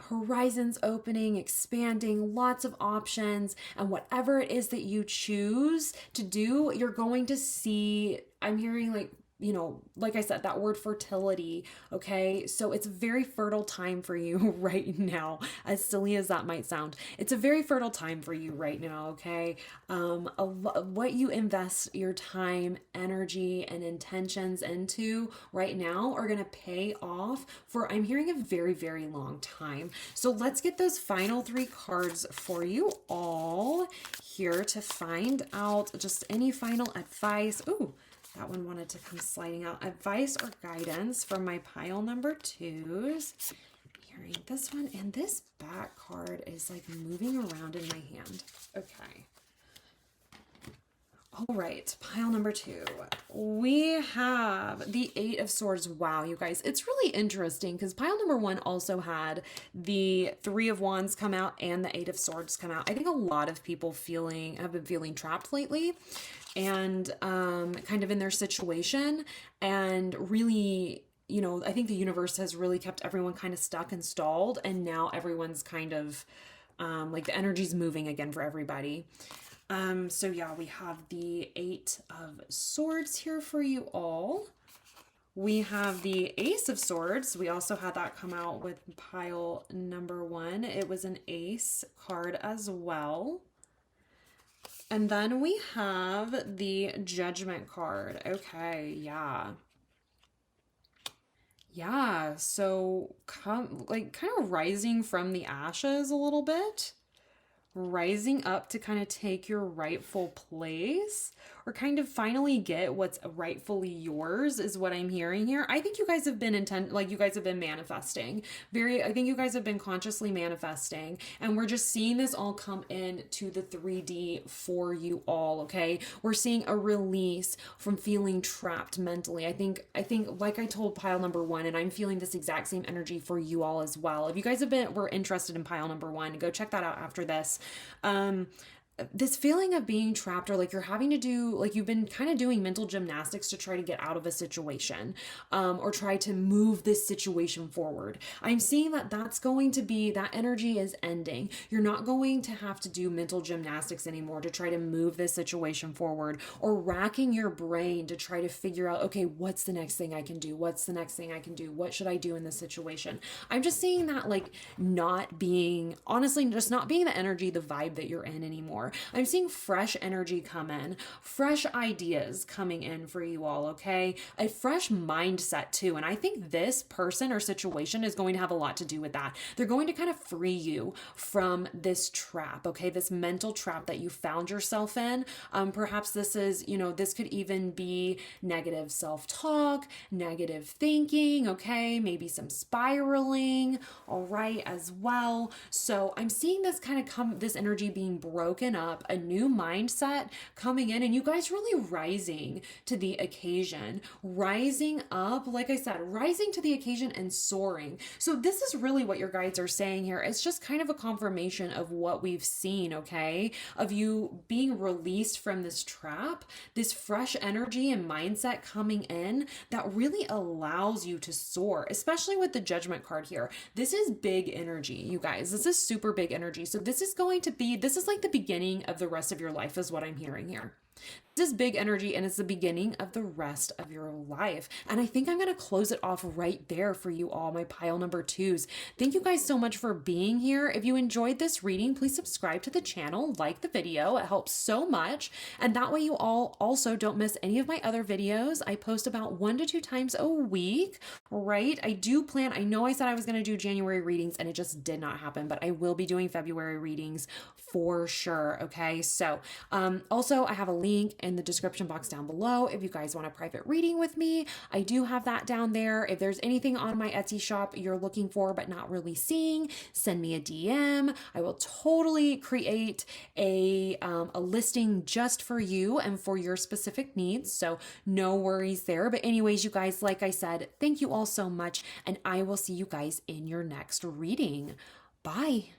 Horizons opening, expanding, lots of options, and whatever it is that you choose to do, you're going to see, I'm hearing like like I said, that word fertility. Okay. So it's a very fertile time for you right now, as silly as that might sound. It's a very fertile time for you right now. Okay. What you invest your time, energy, and intentions into right now are going to pay off for, I'm hearing, a very, very long time. So let's get those final 3 cards for you all here to find out just any final advice. Ooh, that one wanted to come sliding out. Advice or guidance from my pile number 2s. Hearing this one, and this back card is like moving around in my hand. Okay. All right, pile number 2. We have the 8 of Swords. Wow, you guys, it's really interesting because pile number 1 also had the 3 of Wands come out and the 8 of Swords come out. I think a lot of people have been feeling trapped lately and kind of in their situation, and really, I think the universe has really kept everyone kind of stuck and stalled, and now everyone's kind of like the energy's moving again for everybody. So yeah, we have the 8 of Swords here for you all. We have the Ace of Swords. We also had that come out with pile number 1. It was an Ace card as well. And then we have the Judgment card. Okay, yeah. Yeah, so kind of rising from the ashes a little bit. Rising up to kind of take your rightful place, or kind of finally get what's rightfully yours, is what I'm hearing here. I think you guys have been you guys have been manifesting. I think you guys have been consciously manifesting, and we're just seeing this all come in to the 3D for you all, okay? We're seeing a release from feeling trapped mentally. I think like I told pile number 1, and I'm feeling this exact same energy for you all as well. If you guys were interested in pile number 1, go check that out after this. This feeling of being trapped, or like you're having to do, like you've been kind of doing mental gymnastics to try to get out of a situation, or try to move this situation forward. I'm seeing that that energy is ending. You're not going to have to do mental gymnastics anymore to try to move this situation forward, or racking your brain to try to figure out, okay, what's the next thing I can do? What's the next thing I can do? What should I do in this situation? I'm just seeing that, like, honestly, just not being the energy, the vibe that you're in anymore. I'm seeing fresh energy come in, fresh ideas coming in for you all, okay? A fresh mindset too. And I think this person or situation is going to have a lot to do with that. They're going to kind of free you from this trap, okay? This mental trap that you found yourself in. Perhaps this is, this could even be negative self-talk, negative thinking, okay? Maybe some spiraling, all right, as well. So I'm seeing this kind of this energy being broken up, a new mindset coming in, and you guys really rising to the occasion, rising up, like I said, rising to the occasion and soaring. So this is really what your guides are saying here. It's just kind of a confirmation of what we've seen, okay? Of you being released from this trap, this fresh energy and mindset coming in that really allows you to soar, especially with the Judgment card here. This is big energy, you guys. This is super big energy. So this is like the beginning of the rest of your life, is what I'm hearing here. This is big energy, and it's the beginning of the rest of your life. And I think I'm going to close it off right there for you all, my pile number 2s. Thank you guys so much for being here. If you enjoyed this reading, please subscribe to the channel, like the video. It helps so much. And that way you all also don't miss any of my other videos. I post about 1 to 2 times a week, right? I know I said I was going to do January readings, and it just did not happen, but I will be doing February readings for sure. Okay. So, also I have a link in the description box down below if you guys want a private reading with me. I do have that down there. If there's anything on my Etsy shop you're looking for but not really seeing, send me a DM. I will totally create a listing just for you and for your specific needs. So no worries there. But anyways, you guys, like I said, thank you all so much, and I will see you guys in your next reading. Bye.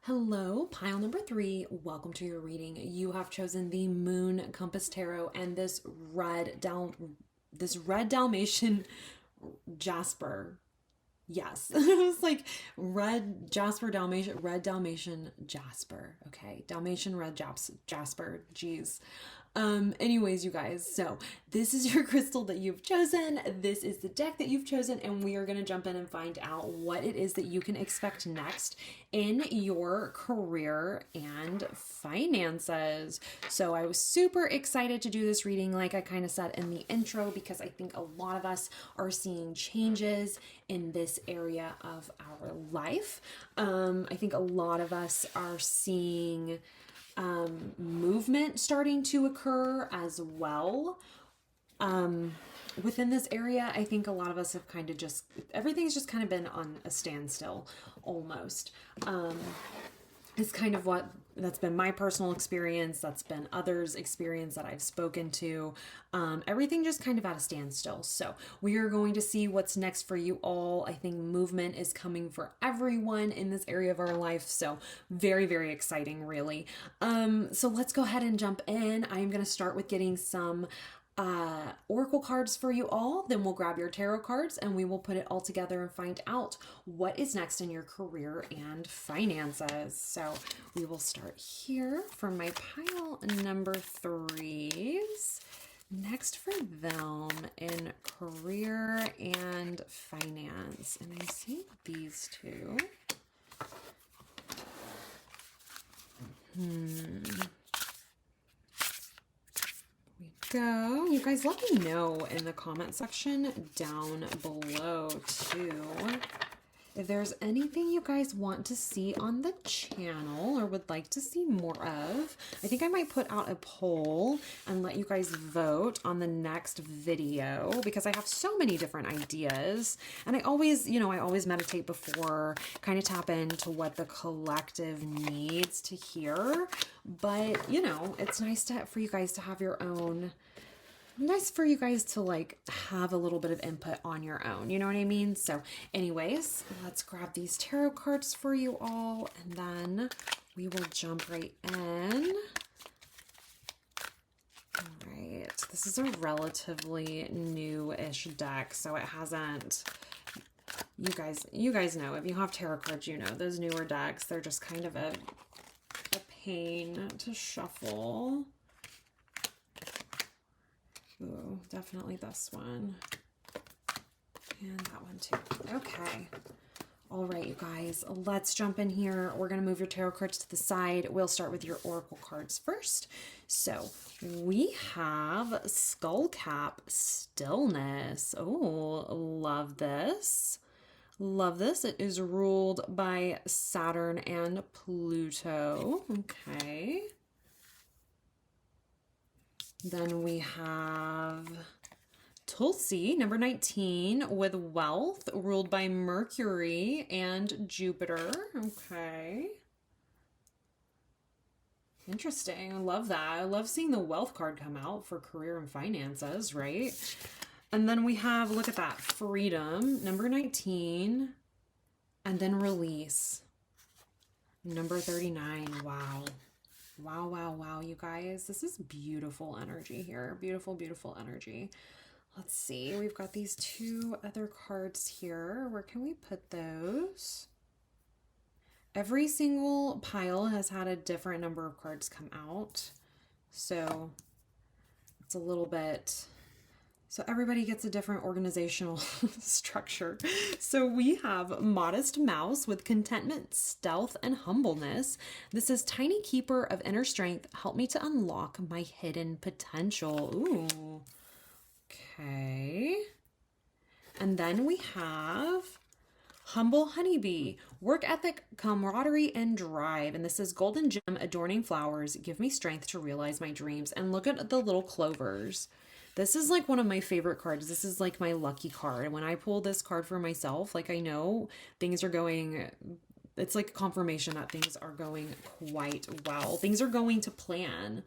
Hello, pile number 3. Welcome to your reading. You have chosen the Moon Compass Tarot and this red Dalmatian Jasper. Yes, it's like red Dalmatian Jasper. Okay, Dalmatian red Jasper. Geez. Anyways, you guys, so this is your crystal that you've chosen. This is the deck that you've chosen, and we are going to jump in and find out what it is that you can expect next in your career and finances. So I was super excited to do this reading, like I kind of said in the intro, because I think a lot of us are seeing changes in this area of our life. I think a lot of us are seeing movement starting to occur as well. Within this area, I think a lot of us have kind of just, everything's just kind of been on a standstill almost. It's kind of that's been my personal experience. That's been others' experience that I've spoken to. Everything just kind of at a standstill. So we are going to see what's next for you all. I think movement is coming for everyone in this area of our life. So very, very exciting, really. So let's go ahead and jump in. I'm going to start with getting some oracle cards for you all. Then we'll grab your tarot cards and we will put it all together and find out what is next in your career and finances. So we will start here for my pile number 3s. Next for them in career and finance. And I see these two. Go. You guys let me know in the comment section down below too if there's anything you guys want to see on the channel or would like to see more of. I think I might put out a poll and let you guys vote on the next video because I have so many different ideas. And I always meditate before, kind of tap into what the collective needs to hear. But, it's nice for you guys to have your own. Nice for you guys to have a little bit of input on your own. You know what I mean? So anyways, let's grab these tarot cards for you all and then we will jump right in. All right. This is a relatively new-ish deck, so it hasn't, you guys know, if you have tarot cards, those newer decks, they're just kind of a pain to shuffle. Ooh, definitely this one. And that one too. Okay. All right, you guys, let's jump in here. We're going to move your tarot cards to the side. We'll start with your oracle cards first. So we have Skullcap Stillness. Oh, love this. Love this. It is ruled by Saturn and Pluto. Okay. Then we have Tulsi, number 19, with Wealth, ruled by Mercury and Jupiter. Okay. Interesting. I love that. I love seeing the Wealth card come out for career and finances, right? And then we have, look at that, Freedom, number 19, and then Release, number 39. Wow. Wow, wow, wow, you guys. This is beautiful energy here. Beautiful, beautiful energy. Let's see. We've got these two other cards here. Where can we put those? Every single pile has had a different number of cards come out. So it's a little bit... So everybody gets a different organizational structure. So we have Modest Mouse with Contentment, Stealth, and Humbleness. This is Tiny Keeper of Inner Strength. Help me to unlock my hidden potential. Ooh. Okay. And then we have Humble Honeybee. Work ethic, camaraderie, and drive. And this is Golden Gem, Adorning Flowers. Give me strength to realize my dreams. And look at the little clovers. This is one of my favorite cards. This is my lucky card. When I pull this card for myself, I know things are going, it's confirmation that things are going quite well. Things are going to plan,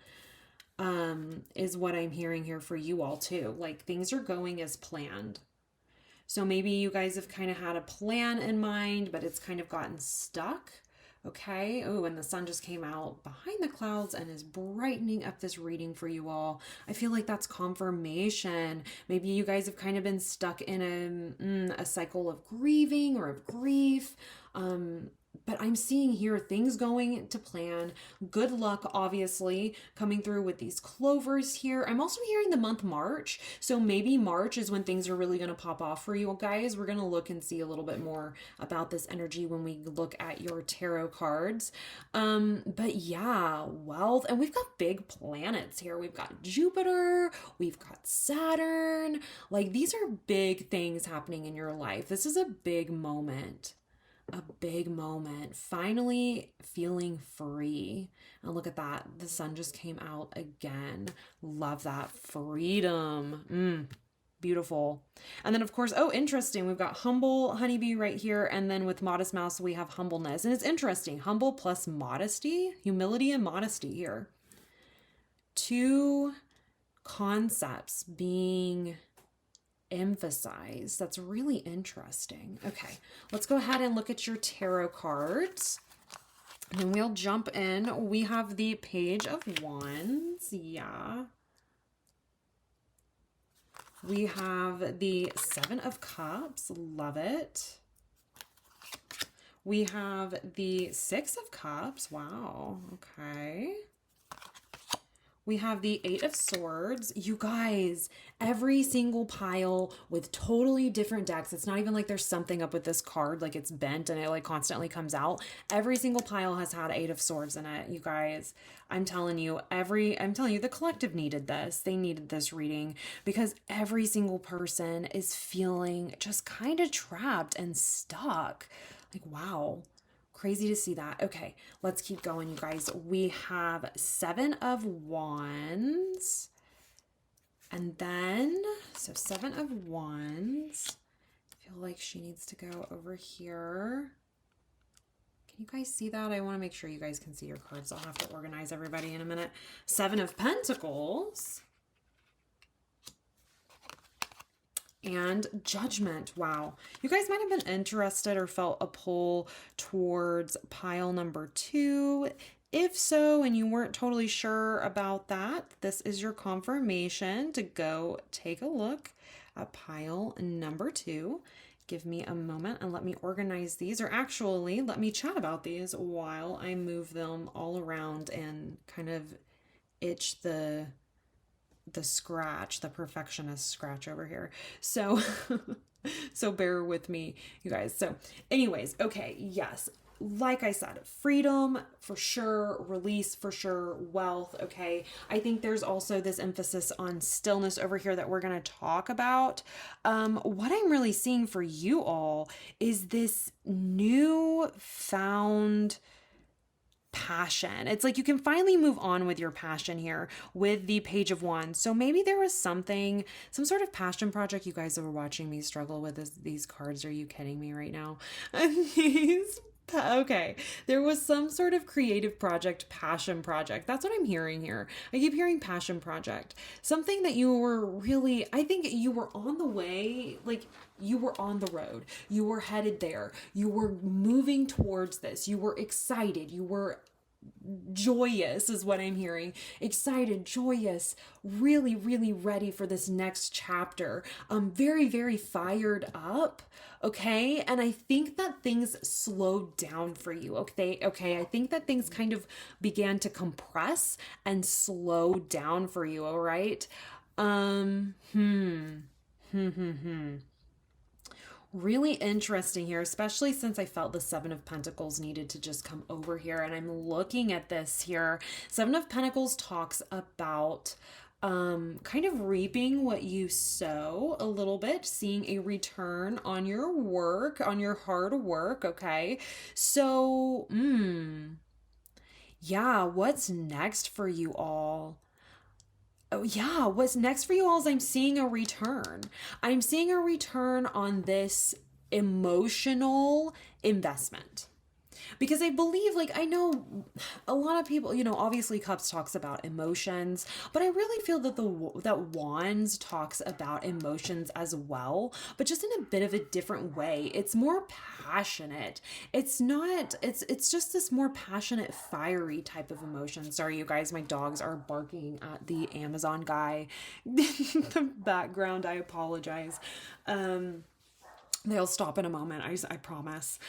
is what I'm hearing here for you all too. Things are going as planned. So maybe you guys have kind of had a plan in mind, but it's kind of gotten stuck. Okay. Oh, and the sun just came out behind the clouds and is brightening up this reading for you all. I feel like that's confirmation. Maybe you guys have kind of been stuck in a cycle of grieving or of grief. but I'm seeing here things going to plan. Good luck, obviously, coming through with these clovers here. I'm also hearing the month March. So maybe March is when things are really going to pop off for you guys. We're going to look and see a little bit more about this energy when we look at your tarot cards. But yeah, wealth. And we've got big planets here. We've got Jupiter. We've got Saturn. Like, these are big things happening in your life. This is a big moment. A big moment. Finally feeling free. And look at that. The sun just came out again. Love that. Freedom. Beautiful. And then, of course, oh, interesting. We've got humble honeybee right here. And then with modest mouse, we have humbleness. And it's interesting. Humble plus modesty, humility and modesty here. Two concepts being emphasize. That's really interesting. Okay, let's go ahead and look at your tarot cards. And we'll jump in. We have the Page of Wands. Yeah. We have the Seven of Cups. Love it. We have the Six of Cups. Wow. Okay. We have the Eight of Swords. You guys, every single pile with totally different decks. It's not even like there's something up with this card, like it's bent and it like constantly comes out. Every single pile has had Eight of Swords in it, you guys. I'm telling you, the collective needed this. They needed this reading because every single person is feeling just kind of trapped and stuck. Like, wow. Crazy to see that. Okay, let's keep going, you guys. We have Seven of Wands. And then, so Seven of Wands. I feel like she needs to go over here. Can you guys see that? I want to make sure you guys can see your cards. I'll have to organize everybody in a minute. Seven of Pentacles. And Judgment. Wow. You guys might have been interested or felt a pull towards pile number 2. If so, and you weren't totally sure about that, this is your confirmation to go take a look at pile number 2. Give me a moment and let me organize these, or actually let me chat about these while I move them all around and kind of itch the scratch, the perfectionist scratch over here. So, so bear with me, you guys. So anyways, okay. Yes. Like I said, freedom for sure, release for sure, wealth. Okay. I think there's also this emphasis on stillness over here that we're going to talk about. What I'm really seeing for you all is this new found passion. It's like you can finally move on with your passion here with the Page of Wands. So maybe there was some sort of passion project. You guys are watching me struggle with these cards. Are you kidding me right now? Okay, there was some sort of creative project, passion project. That's what I'm hearing here. I keep hearing passion project. Something that you were really, I think you were on the way, like you were on the road. You were headed there. You were moving towards this. You were excited. You were joyous is what I'm hearing. Excited, joyous, really, really ready for this next chapter. Very, very fired up. Okay. And I think that things slowed down for you. Okay. I think that things kind of began to compress and slow down for you. All right. Really interesting here, especially since I felt the Seven of Pentacles needed to just come over here. And I'm looking at this here. Seven of Pentacles talks about kind of reaping what you sow a little bit, seeing a return on your work, on your hard work. Okay. So, yeah, what's next for you all? Oh, yeah. What's next for you all is I'm seeing a return. I'm seeing a return on this emotional investment. Because I believe, like, I know a lot of people, obviously Cups talks about emotions, but I really feel that that Wands talks about emotions as well, but just in a bit of a different way. It's more passionate. It's just this more passionate, fiery type of emotion. Sorry, you guys, my dogs are barking at the Amazon guy in the background. I apologize. They'll stop in a moment. I promise.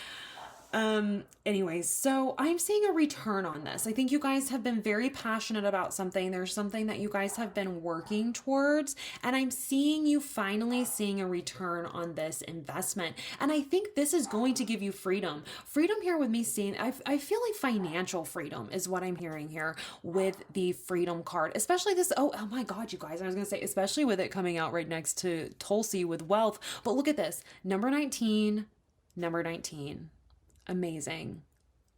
Anyways, so I'm seeing a return on this. I think you guys have been very passionate about something. There's something that you guys have been working towards, and I'm seeing you finally seeing a return on this investment. And I think this is going to give you freedom. Freedom here with me seeing, I feel like financial freedom is what I'm hearing here with the freedom card, especially this. Oh my God, you guys, I was going to say, especially with it coming out right next to Tulsi with wealth. But look at this, number 19, number 19. Amazing.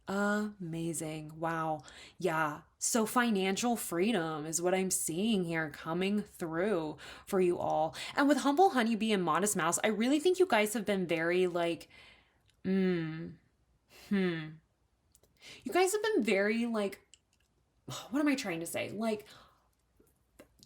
Amazing. Wow. Yeah. So financial freedom is what I'm seeing here coming through for you all. And with Humble Honeybee and Modest Mouse, I really think you guys have been very like, hmm. You guys have been very like, what am I trying to say? Like,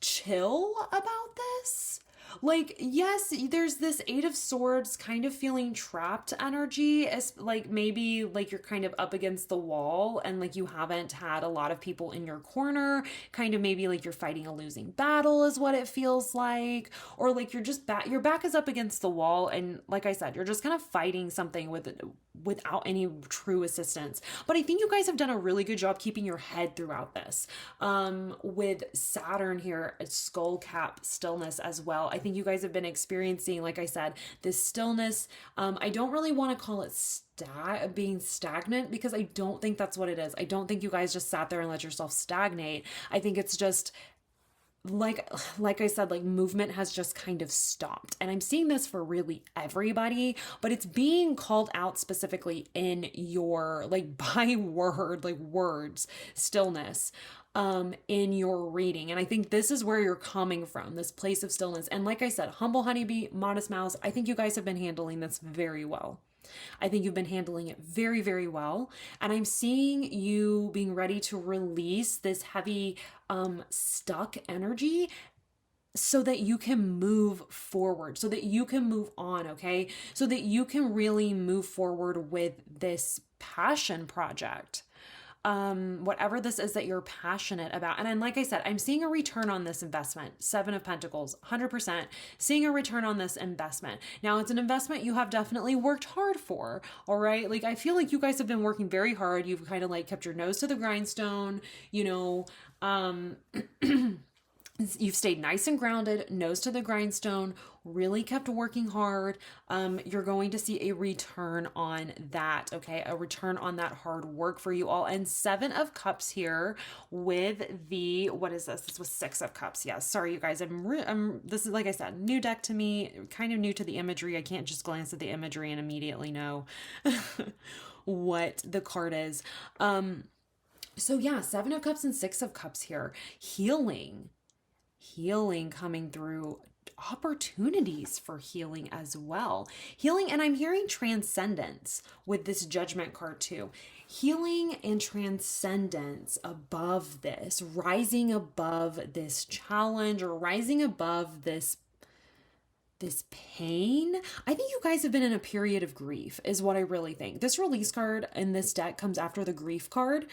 chill about this. Like, yes, there's this Eight of Swords kind of feeling trapped energy, as like maybe like you're kind of up against the wall and like you haven't had a lot of people in your corner, kind of maybe like you're fighting a losing battle is what it feels like, or like you're just your back is up against the wall, and like I said, you're just kind of fighting something without any true assistance. But I think you guys have done a really good job keeping your head throughout this. With Saturn here, a skull cap stillness as well. I think you guys have been experiencing, like I said, this stillness. I don't really want to call it being stagnant, because I don't think that's what it is. I don't think you guys just sat there and let yourself stagnate. I think it's just like I said, like movement has just kind of stopped. And I'm seeing this for really everybody, but it's being called out specifically in your like by word, like words, stillness in your reading. And I think this is where you're coming from, this place of stillness. And like I said, Humble Honeybee, Modest Mouse, I think you guys have been handling this very well. I think you've been handling it very, very well. And I'm seeing you being ready to release this heavy, stuck energy so that you can move forward, so that you can move on, okay? So that you can really move forward with this passion project. Whatever this is that you're passionate about. And then, like I said, I'm seeing a return on this investment. Seven of Pentacles, 100% seeing a return on this investment. Now, it's an investment you have definitely worked hard for, all right? Like, I feel like you guys have been working very hard. You've kind of like kept your nose to the grindstone, you know, you've stayed nice and grounded, nose to the grindstone, really kept working hard. You're going to see a return on that, okay? A return on that hard work for you all. And Seven of Cups here with the, what is this? This was Six of Cups. Yes. Sorry, you guys. This is, like I said, new deck to me, kind of new to the imagery. I can't just glance at the imagery and immediately know what the card is. So yeah, Seven of Cups and Six of Cups here. Healing coming through, opportunities for healing as well. Healing, and I'm hearing transcendence with this Judgment card too. Healing and transcendence above this, rising above this challenge, or rising above this pain. I think you guys have been in a period of grief is what I really think. This Release card in this deck comes after the Grief card,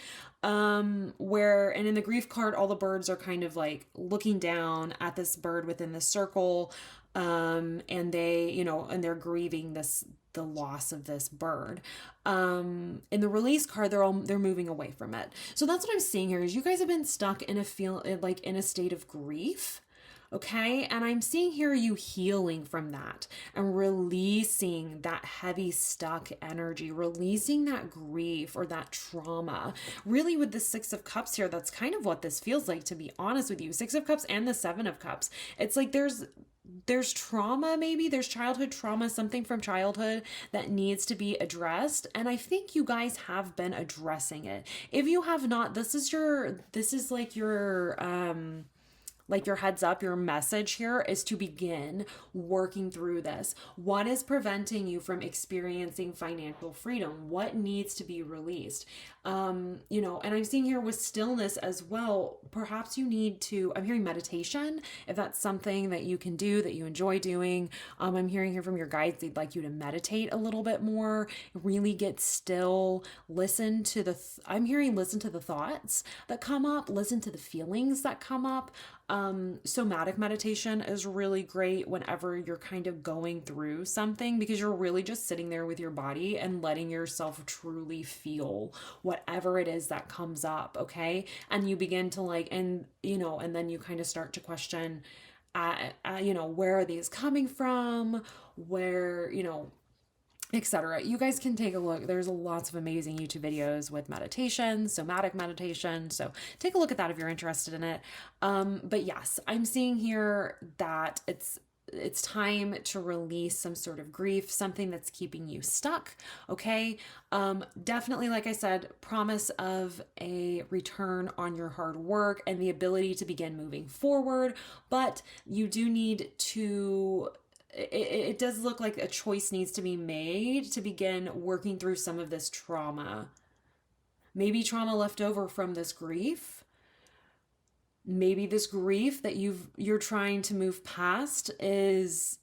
and in the Grief card, all the birds are kind of like looking down at this bird within the circle, and they, and they're grieving the loss of this bird. In the Release card, they're moving away from it. So that's what I'm seeing here is you guys have been stuck in a state of grief. Okay, and I'm seeing here you healing from that and releasing that heavy stuck energy, releasing that grief or that trauma. Really, with the Six of Cups here, that's kind of what this feels like, to be honest with you. Six of Cups and the Seven of Cups. It's like there's trauma, maybe there's childhood trauma, something from childhood that needs to be addressed. And I think you guys have been addressing it. If you have not, this is like your heads up, your message here is to begin working through this. What is preventing you from experiencing financial freedom? What needs to be released? And I'm seeing here with stillness as well, perhaps you need to, I'm hearing meditation, if that's something that you can do, that you enjoy doing. I'm hearing here from your guides, they'd like you to meditate a little bit more, really get still, listen to the thoughts that come up, listen to the feelings that come up. Somatic meditation is really great whenever you're kind of going through something, because you're really just sitting there with your body and letting yourself truly feel whatever it is that comes up, okay? And you begin to like, and and then you kind of start to question, where are these coming from? Where, etc. You guys can take a look. There's lots of amazing YouTube videos with meditation, somatic meditation. So take a look at that if you're interested in it. But yes, I'm seeing here that it's time to release some sort of grief, something that's keeping you stuck. Okay. Definitely, like I said, promise of a return on your hard work and the ability to begin moving forward. But you do need to, it does look like a choice needs to be made to begin working through some of this trauma. Maybe trauma left over from this grief. Maybe this grief that you're trying to move past is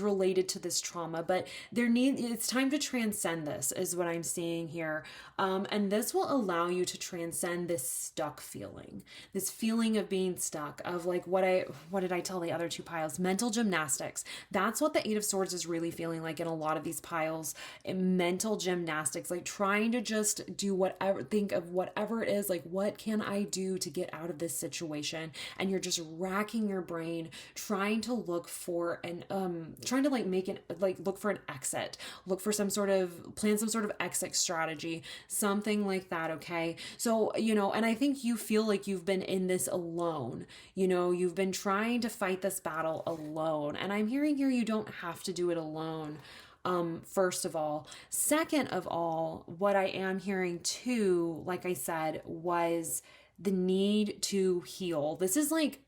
related to this trauma, but it's time to transcend this, is what I'm seeing here. And this will allow you to transcend this stuck feeling, this feeling of being stuck, of like what did I tell the other two piles? Mental gymnastics. That's what the Eight of Swords is really feeling like in a lot of these piles. Mental gymnastics, like trying to just do whatever, think of whatever it is, like what can I do to get out of this situation? And you're just racking your brain, trying to look for trying to look for an exit, look for plan some sort of exit strategy, something like that. Okay. So, and I think you feel like you've been in this alone, you've been trying to fight this battle alone. And I'm hearing here, you don't have to do it alone. First of all. Second of all, what I am hearing too, like I said, was the need to heal. This is like,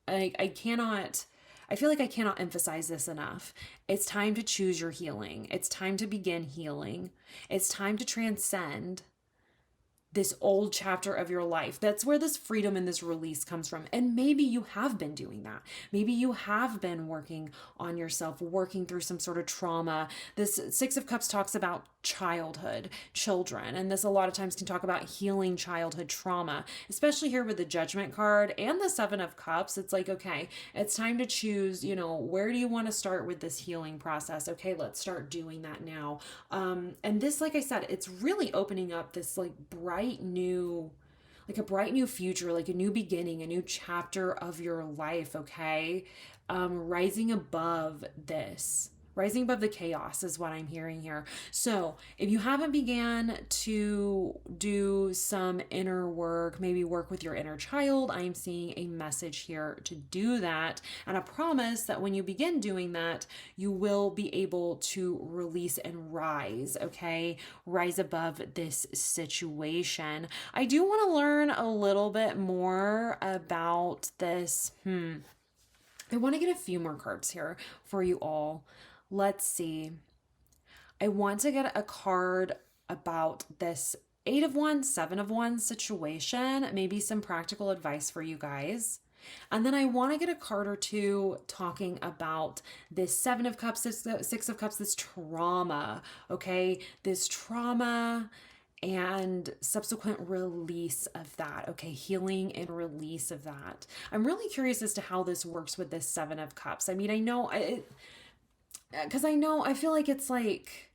I feel like I cannot emphasize this enough. It's time to choose your healing. It's time to begin healing. It's time to transcend this old chapter of your life. That's where this freedom and this release comes from. And maybe you have been doing that. Maybe you have been working on yourself, working through some sort of trauma. This Six of Cups talks about childhood, children. And this a lot of times can talk about healing childhood trauma, especially here with the Judgment card and the Seven of Cups. It's like, okay, it's time to choose, where do you want to start with this healing process? Okay, let's start doing that now. And this, like I said, it's really opening up this like a bright new future, like a new beginning, a new chapter of your life. Okay. Rising above the chaos is what I'm hearing here. So if you haven't began to do some inner work, maybe work with your inner child, I am seeing a message here to do that, and a promise that when you begin doing that, you will be able to release and rise, okay? Rise above this situation. I do want to learn a little bit more about this. I want to get a few more cards here for you all. Let's see. I want to get a card about this Eight of Wands, Seven of Wands situation, maybe some practical advice for you guys. And then I want to get a card or two talking about this Seven of Cups, this Six of Cups, this trauma, okay? This trauma and subsequent release of that, okay? Healing and release of that. I'm really curious as to how this works with this Seven of Cups. I mean, I feel like it's like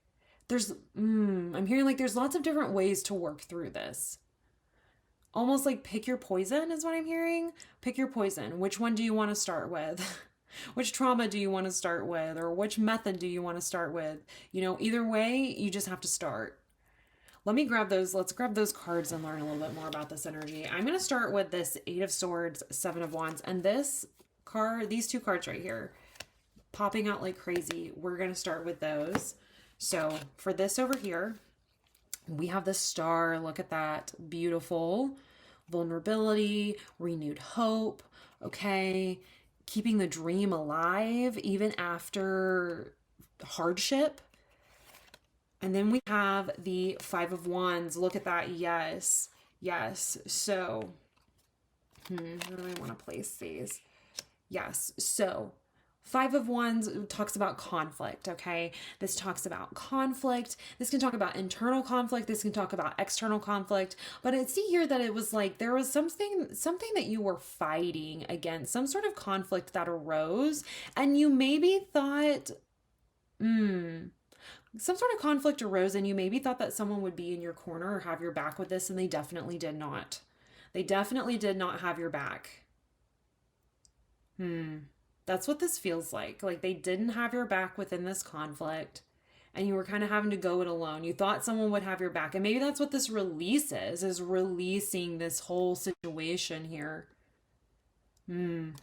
I'm hearing like there's lots of different ways to work through this. Almost like pick your poison is what I'm hearing. Pick your poison. Which one do you want to start with? Which trauma do you want to start with? Or which method do you want to start with? Either way, you just have to start. Let's grab those cards and learn a little bit more about this energy. I'm going to start with this Eight of Swords, Seven of Wands, and this card, these two cards right here, popping out like crazy. We're going to start with those. So for this over here, we have the Star. Look at that. Beautiful. Vulnerability, renewed hope. Okay. Keeping the dream alive even after hardship. And then we have the Five of Wands. Look at that. Yes. Yes. So, where do I want to place these? Yes. So, Five of Wands talks about conflict, okay? This talks about conflict. This can talk about internal conflict. This can talk about external conflict. But I see here that it was like there was something that you were fighting against, some sort of conflict that arose, and you maybe thought, some sort of conflict arose, and you maybe thought that someone would be in your corner or have your back with this, and they definitely did not. They definitely did not have your back. That's what this feels like. Like they didn't have your back within this conflict, and you were kind of having to go it alone. You thought someone would have your back. And maybe that's what this release is releasing this whole situation here. And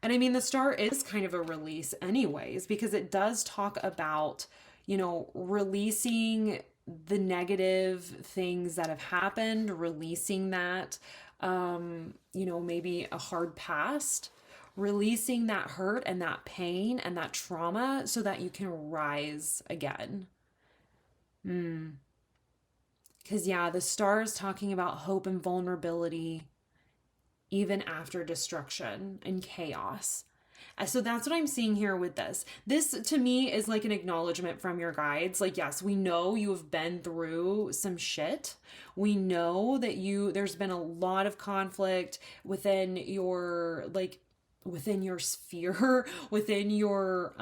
I mean, the star is kind of a release anyways, because it does talk about, releasing the negative things that have happened, releasing that, maybe a hard past, releasing that hurt and that pain and that trauma so that you can rise again. Because, yeah, the star is talking about hope and vulnerability even after destruction and chaos. So that's what I'm seeing here with this. This to me is like an acknowledgement from your guides. Like, yes, we know you have been through some shit. We know that there's been a lot of conflict within your sphere, within your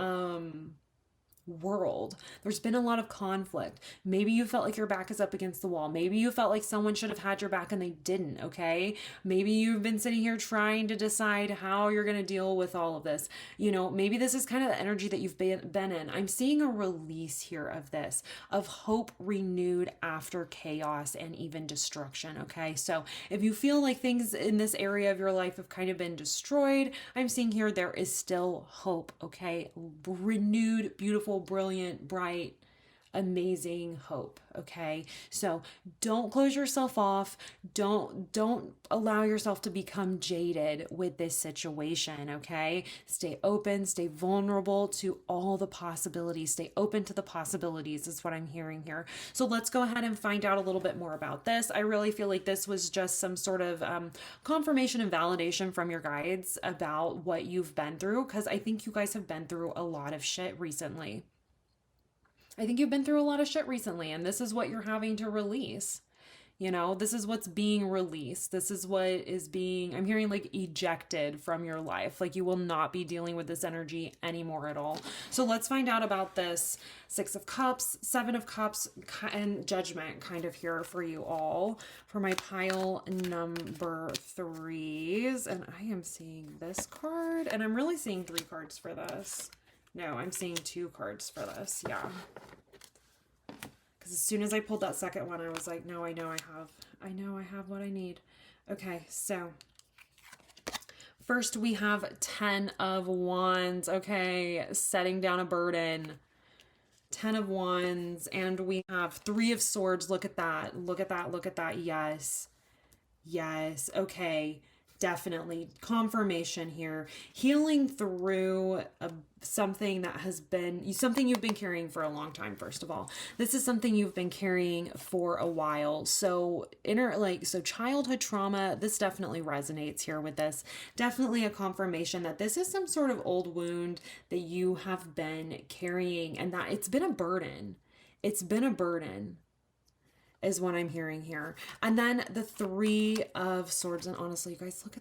world. There's been a lot of conflict. Maybe you felt like your back is up against the wall. Maybe you felt like someone should have had your back and they didn't, okay? Maybe you've been sitting here trying to decide how you're going to deal with all of this. Maybe this is kind of the energy that you've been in. I'm seeing a release here of this, of hope renewed after chaos and even destruction, okay? So if you feel like things in this area of your life have kind of been destroyed, I'm seeing here there is still hope, okay? Renewed, beautiful, brilliant, bright, amazing hope, okay? So don't close yourself off. Don't allow yourself to become jaded with this situation, okay? Stay open, stay vulnerable to all the possibilities. Stay open to the possibilities is what I'm hearing here. So let's go ahead and find out a little bit more about this. I really feel like this was just some sort of confirmation and validation from your guides about what you've been through, because I think you guys have been through a lot of shit recently. I think you've been through a lot of shit recently, and this is what you're having to release. This is what's being released. This is what is being, I'm hearing like ejected from your life. Like you will not be dealing with this energy anymore at all. So let's find out about this 6 of Cups, 7 of Cups, and Judgment kind of here for you all for my pile number 3s. And I am seeing this card, and I'm really seeing 3 cards for this. No, I'm seeing 2 cards for this. Yeah. Because as soon as I pulled that second one, I was like, no, I know I have what I need. Okay, so first we have 10 of Wands. Okay, setting down a burden. 10 of Wands, and we have 3 of Swords. Look at that. Look at that. Look at that. Yes. Yes. Okay. Definitely confirmation here, healing through something that has been something you've been carrying for a long time. First of all, this is something you've been carrying for a while. So childhood trauma, this definitely resonates here with this. Definitely a confirmation that this is some sort of old wound that you have been carrying, and that it's been a burden. It's been a burden is what I'm hearing here. And then the 3 of Swords. And honestly, you guys, look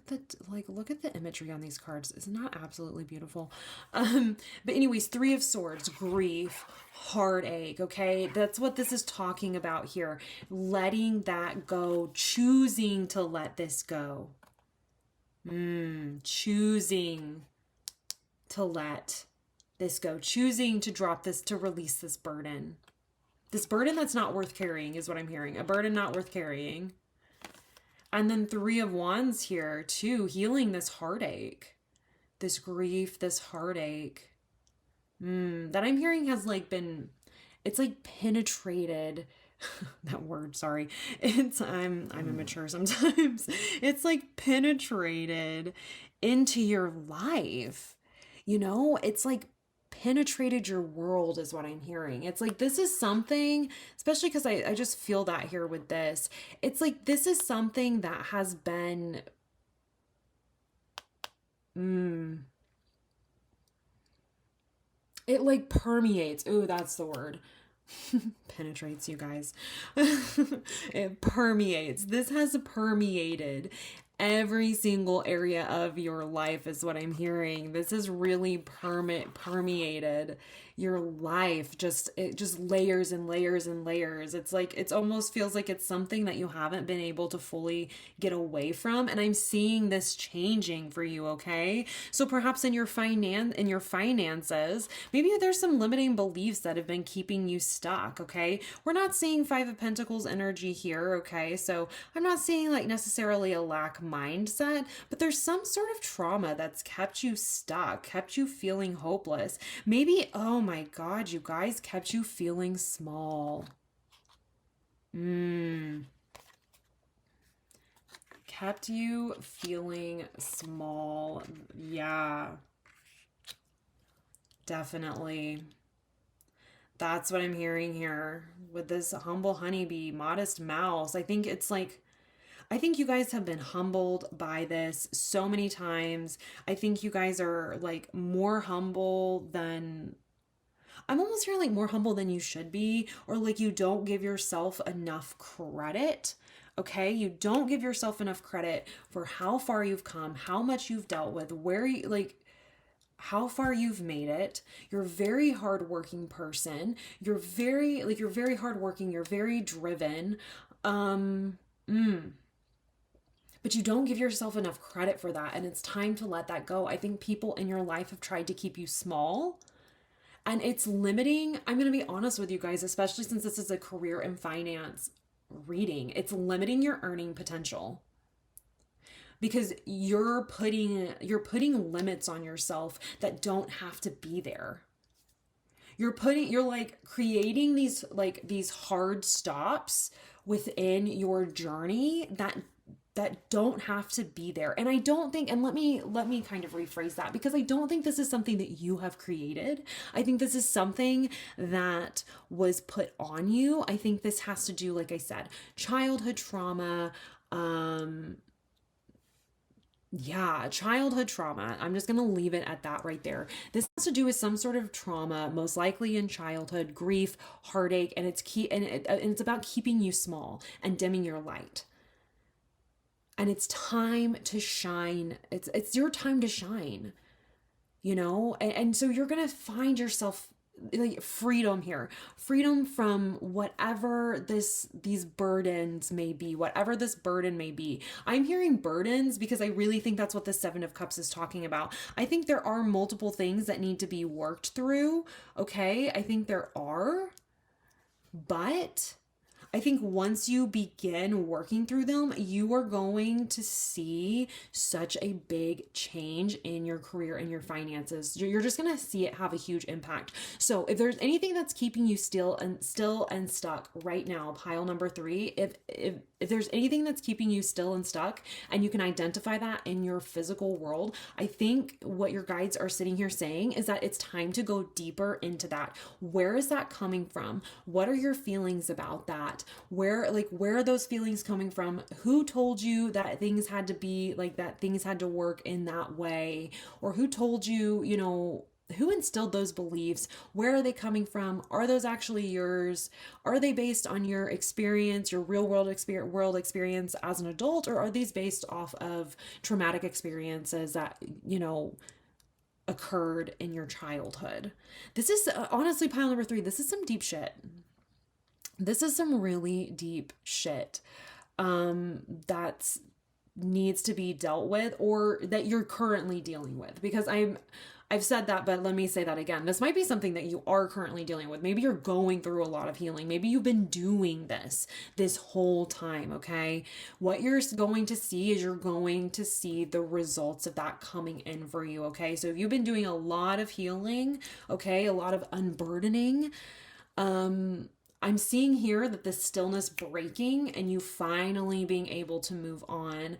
at the imagery on these cards. Isn't that absolutely beautiful? But anyways, 3 of Swords, grief, heartache. Okay. That's what this is talking about here. Letting that go, choosing to let this go. Choosing to let this go, choosing to drop this, to release this burden. This burden that's not worth carrying is what I'm hearing. A burden not worth carrying. And then 3 of Wands here too, healing this heartache, this grief, this heartache. That I'm hearing has it's like penetrated. That word, sorry. I'm immature sometimes. It's like penetrated into your life. It's like penetrated your world is what I'm hearing. It's like this is something, especially because I just feel that here with this. It's like this is something that has been It like permeates. Ooh, that's the word. Penetrates, you guys. It permeates. This has permeated every single area of your life is what I'm hearing. This has really permeated your life. It just layers and layers and layers. It's like it's almost feels like it's something that you haven't been able to fully get away from, and I'm seeing this changing for you, okay? So perhaps in your finances, maybe there's some limiting beliefs that have been keeping you stuck, okay? We're not seeing 5 of Pentacles energy here, okay? So I'm not seeing like necessarily a lack mindset, but there's some sort of trauma that's kept you stuck, kept you feeling hopeless. Maybe, oh my God, you guys, kept you feeling small. Kept you feeling small. Yeah, definitely. That's what I'm hearing here with this humble honeybee, modest mouse. I think you guys have been humbled by this so many times. I think you guys are like more humble than, I'm almost hearing like more humble than you should be, or like you don't give yourself enough credit. Okay, you don't give yourself enough credit for how far you've come, how much you've dealt with, where you like how far you've made it. You're a very hardworking person. You're very hardworking. You're very driven. Um, mm, but you don't give yourself enough credit for that. And it's time to let that go. I think people in your life have tried to keep you small, and it's limiting. I'm going to be honest with you guys, especially since this is a career and finance reading. It's limiting your earning potential because you're putting limits on yourself that don't have to be there. You're like creating these hard stops within your journey that don't have to be there. And I don't think, and let me kind of rephrase that, because I don't think this is something that you have created. I think this is something that was put on you. I think this has to do, like I said, childhood trauma, yeah, childhood trauma. I'm just going to leave it at that right there. This has to do with some sort of trauma, most likely in childhood, grief, heartache, and it's about keeping you small and dimming your light. And it's time to shine. It's your time to shine, you know? And so you're going to find yourself like freedom here, freedom from whatever these burdens may be, whatever this burden may be. I'm hearing burdens because I really think that's what the 7 of Cups is talking about. I think there are multiple things that need to be worked through. Okay, I think there are, but I think once you begin working through them, you are going to see such a big change in your career and your finances. You're just going to see it have a huge impact. So if there's anything that's keeping you still and stuck right now, pile number 3, if there's anything that's keeping you still and stuck, and you can identify that in your physical world, I think what your guides are sitting here saying is that it's time to go deeper into that. Where is that coming from? What are your feelings about that? Where are those feelings coming from? Who told you that things had to be like that, things had to work in that way? Or who told you, who instilled those beliefs? Where are they coming from? Are those actually yours? Are they based on your experience, your real world experience as an adult? Or are these based off of traumatic experiences that, occurred in your childhood? This is honestly pile number 3. This is some deep shit. This is some really deep shit that needs to be dealt with, or that you're currently dealing with. Because I've said that, but let me say that again. This might be something that you are currently dealing with. Maybe you're going through a lot of healing. Maybe you've been doing this whole time, okay? What you're going to see is you're going to see the results of that coming in for you, okay? So if you've been doing a lot of healing, okay, a lot of unburdening, I'm seeing here that the stillness breaking and you finally being able to move on.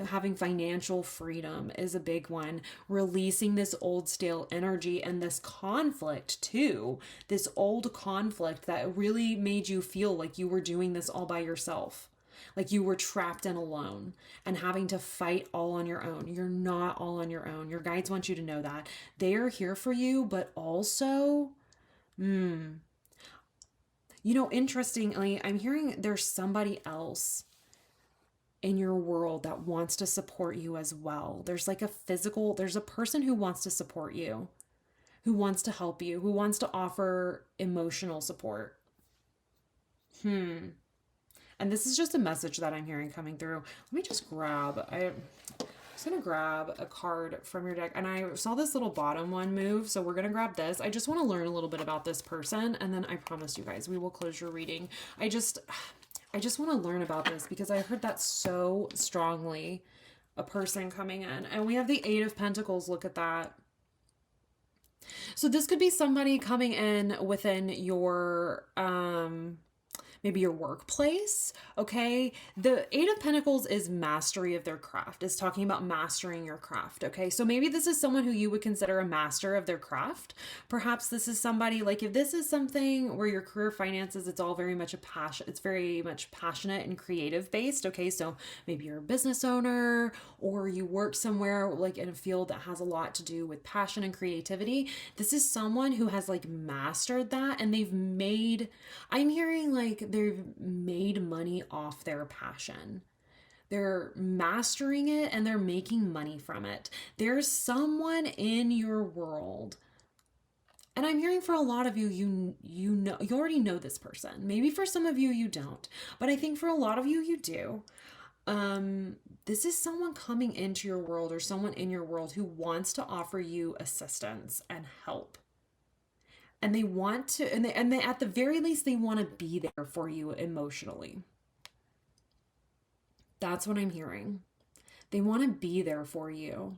Having financial freedom is a big one. Releasing this old stale energy and this conflict too. This old conflict that really made you feel like you were doing this all by yourself. Like you were trapped in alone and having to fight all on your own. You're not all on your own. Your guides want you to know that. They are here for you, but also, interestingly, I'm hearing there's somebody else in your world that wants to support you as well. There's like there's a person who wants to support you, who wants to help you, who wants to offer emotional support. And this is just a message that I'm hearing coming through. Let me just I'm just going to grab a card from your deck. And I saw this little bottom one move. So we're going to grab this. I just want to learn a little bit about this person. And then I promise you guys, we will close your reading. I just want to learn about this because I heard that so strongly. A person coming in. And we have the Eight of Pentacles. Look at that. So this could be somebody coming in within your, maybe your workplace, okay? The Eight of Pentacles is mastery of their craft. It's talking about mastering your craft, okay? So maybe this is someone who you would consider a master of their craft. Perhaps this is somebody, like if this is something where your career finances, it's all very much it's very much passionate and creative based, okay? So maybe you're a business owner or you work somewhere like in a field that has a lot to do with passion and creativity. This is someone who has like mastered that and I'm hearing like they've made money off their passion. They're mastering it and they're making money from it. There's someone in your world, and I'm hearing for a lot of you, you already know this person. Maybe for some of you, you don't, but I think for a lot of you, you do. This is someone coming into your world or someone in your world who wants to offer you assistance and help. And they want to, and they at the very least, they want to be there for you emotionally. That's what I'm hearing. They want to be there for you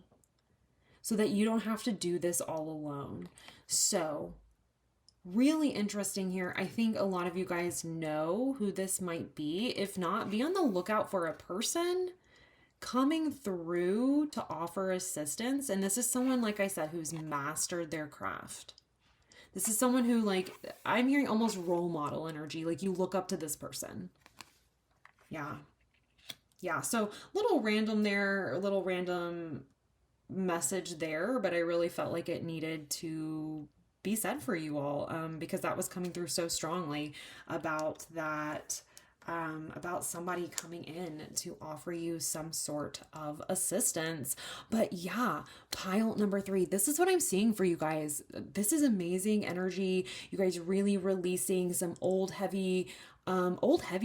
so that you don't have to do this all alone. So really interesting here. I think a lot of you guys know who this might be. If not, be on the lookout for a person coming through to offer assistance. And this is someone, like I said, who's mastered their craft. This is someone who, like, I'm hearing almost role model energy. Like, you look up to this person. Yeah. Yeah. So, little random message there, but I really felt like it needed to be said for you all because that was coming through so strongly about that. About somebody coming in to offer you some sort of assistance. But yeah, pile number 3, this is what I'm seeing for you guys. This is amazing energy. You guys really releasing some old heavy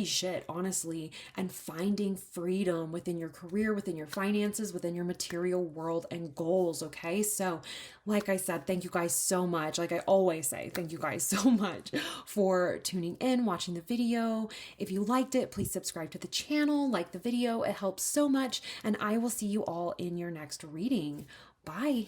shit, honestly, and finding freedom within your career, within your finances, within your material world and goals. Okay. So like I said, thank you guys so much. Like I always say, thank you guys so much for tuning in, watching the video. If you liked it, please subscribe to the channel, like the video. It helps so much. And I will see you all in your next reading. Bye.